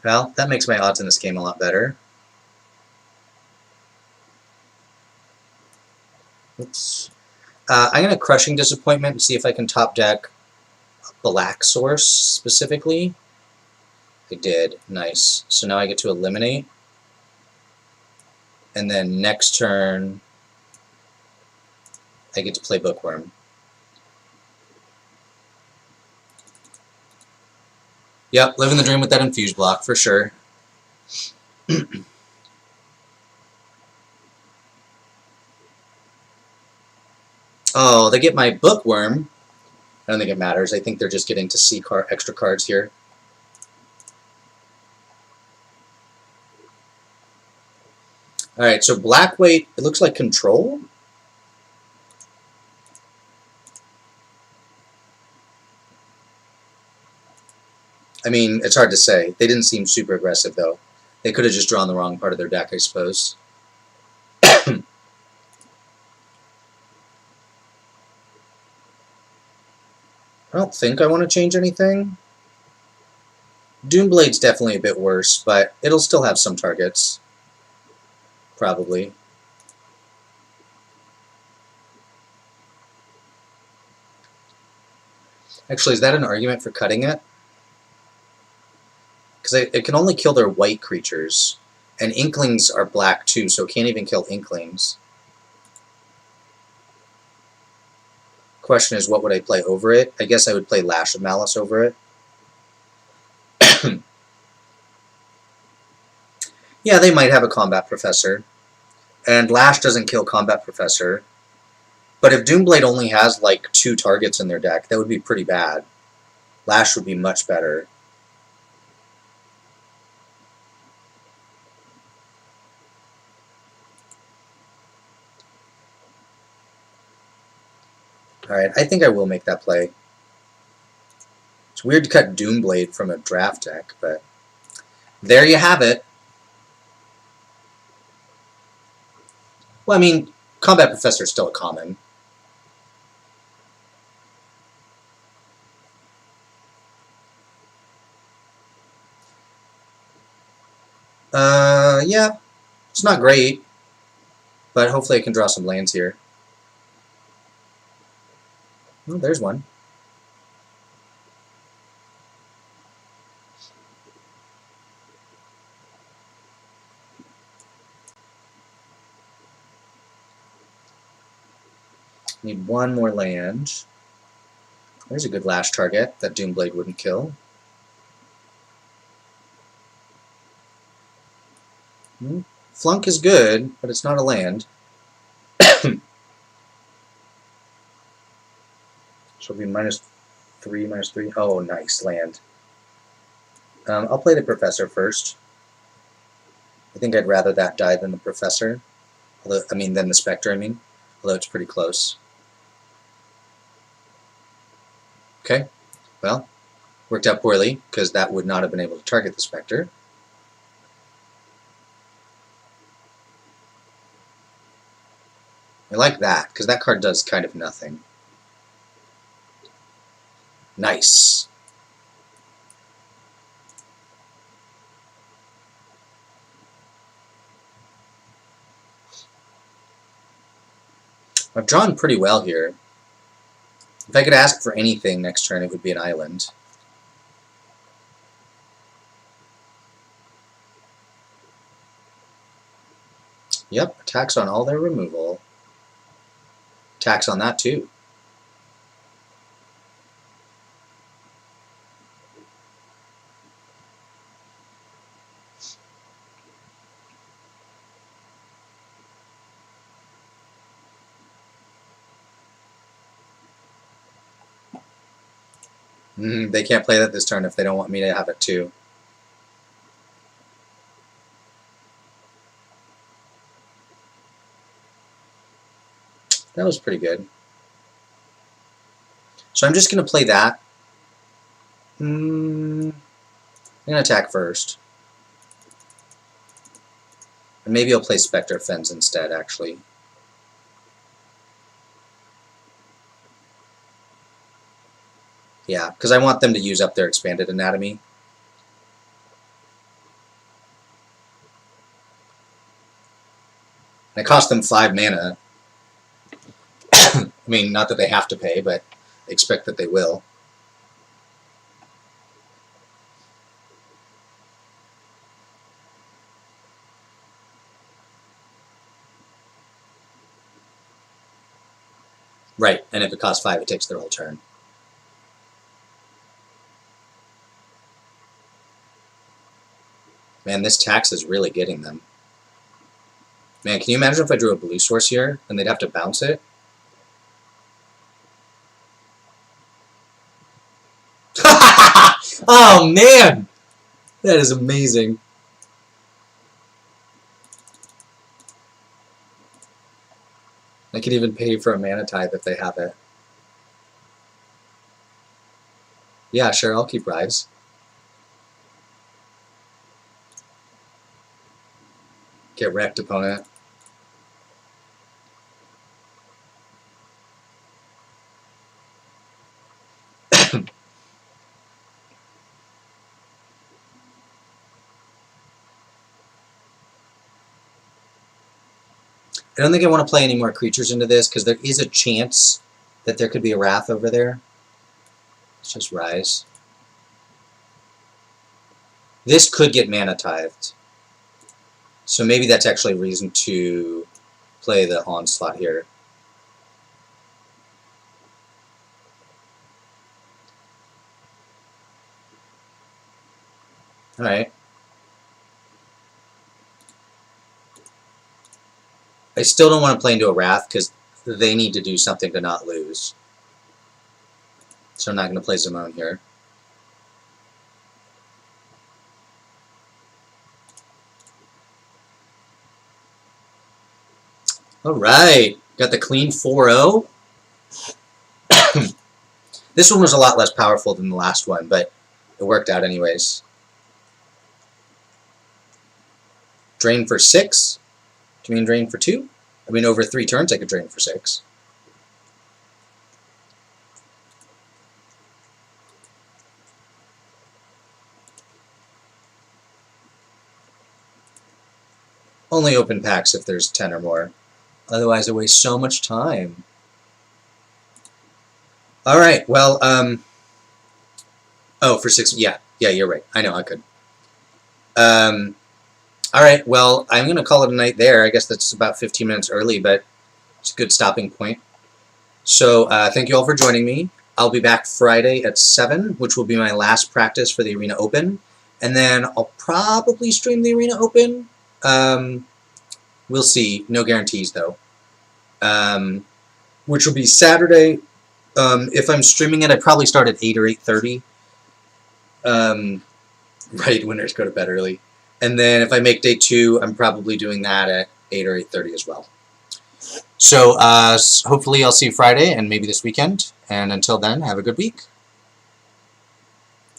Well, that makes my odds in this game a lot better. Oops. I'm going to Crushing Disappointment and see if I can top deck Black Source specifically. I did. Nice. So now I get to eliminate. And then next turn, I get to play Bookworm. Yep, living the dream with that infuse block, for sure. Oh, they get my Bookworm. I don't think it matters. I think they're just getting to see extra cards here. Alright, so black-white, it looks like control? I mean, it's hard to say. They didn't seem super aggressive, though. They could have just drawn the wrong part of their deck, I suppose. I don't think I want to change anything. Doomblade's definitely a bit worse, but it'll still have some targets. Probably. Actually, is that an argument for cutting it? Because it can only kill their white creatures. And Inklings are black too, so it can't even kill Inklings. Question is, what would I play over it? I guess I would play Lash of Malice over it. Yeah, they might have a Combat Professor. And Lash doesn't kill Combat Professor. But if Doomblade only has like 2 targets in their deck, that would be pretty bad. Lash would be much better. Alright, I think I will make that play. It's weird to cut Doomblade from a draft deck, but there you have it. Well, I mean, Combat Professor is still a common. Yeah, it's not great, but hopefully I can draw some lands here. Oh, there's one. Need one more land. There's a good Lash target that Doomblade wouldn't kill. Flunk is good, but it's not a land. So it'll be -3/-3. Oh, nice land. I'll play the Professor first. I think I'd rather that die than the Professor. Although, I mean, than the Spectre, I mean. Although it's pretty close. Okay, well, worked out poorly, because that would not have been able to target the Spectre. I like that, because that card does kind of nothing. Nice. I've drawn pretty well here. If I could ask for anything next turn, it would be an island. Yep, attacks on all their removal. Attacks on that too. They can't play that this turn if they don't want me to have it too. That was pretty good. So I'm just going to play that. I'm going to attack first. And maybe I'll play Spectre Fens instead, actually. Yeah, because I want them to use up their expanded anatomy. And it cost them 5 mana. I mean, not that they have to pay, but I expect that they will. Right, and if it costs 5, it takes their whole turn. Man, this tax is really getting them. Man, can you imagine if I drew a blue source here, and they'd have to bounce it? Oh, man! That is amazing. I could even pay for a mana tithe if they have it. Yeah, sure, I'll keep Rise. Get wrecked, opponent. I don't think I want to play any more creatures into this, because there is a chance that there could be a Wrath over there. Let's just Rise. This could get mana tithed. So maybe that's actually a reason to play the Onslaught here. Alright. I still don't want to play into a Wrath, because they need to do something to not lose. So I'm not going to play Zimone here. Alright, got the clean 4-0. This one was a lot less powerful than the last one, but it worked out anyways. Drain for 6. Do you mean drain for 2? I mean, over 3 turns I could drain for 6. Only open packs if there's 10 or more. Otherwise I waste so much time. Alright, well, oh, for 6, yeah, you're right. I know, I could. Alright, well, I'm going to call it a night there. I guess that's about 15 minutes early, but it's a good stopping point. So, thank you all for joining me. I'll be back Friday at 7, which will be my last practice for the Arena Open. And then I'll probably stream the Arena Open. We'll see. No guarantees, though. Which will be Saturday. If I'm streaming it, I'd probably start at 8 or 8:30. Right, winners go to bed early. And then if I make day 2, I'm probably doing that at 8 or 8:30 as well. So hopefully I'll see you Friday and maybe this weekend. And until then, have a good week.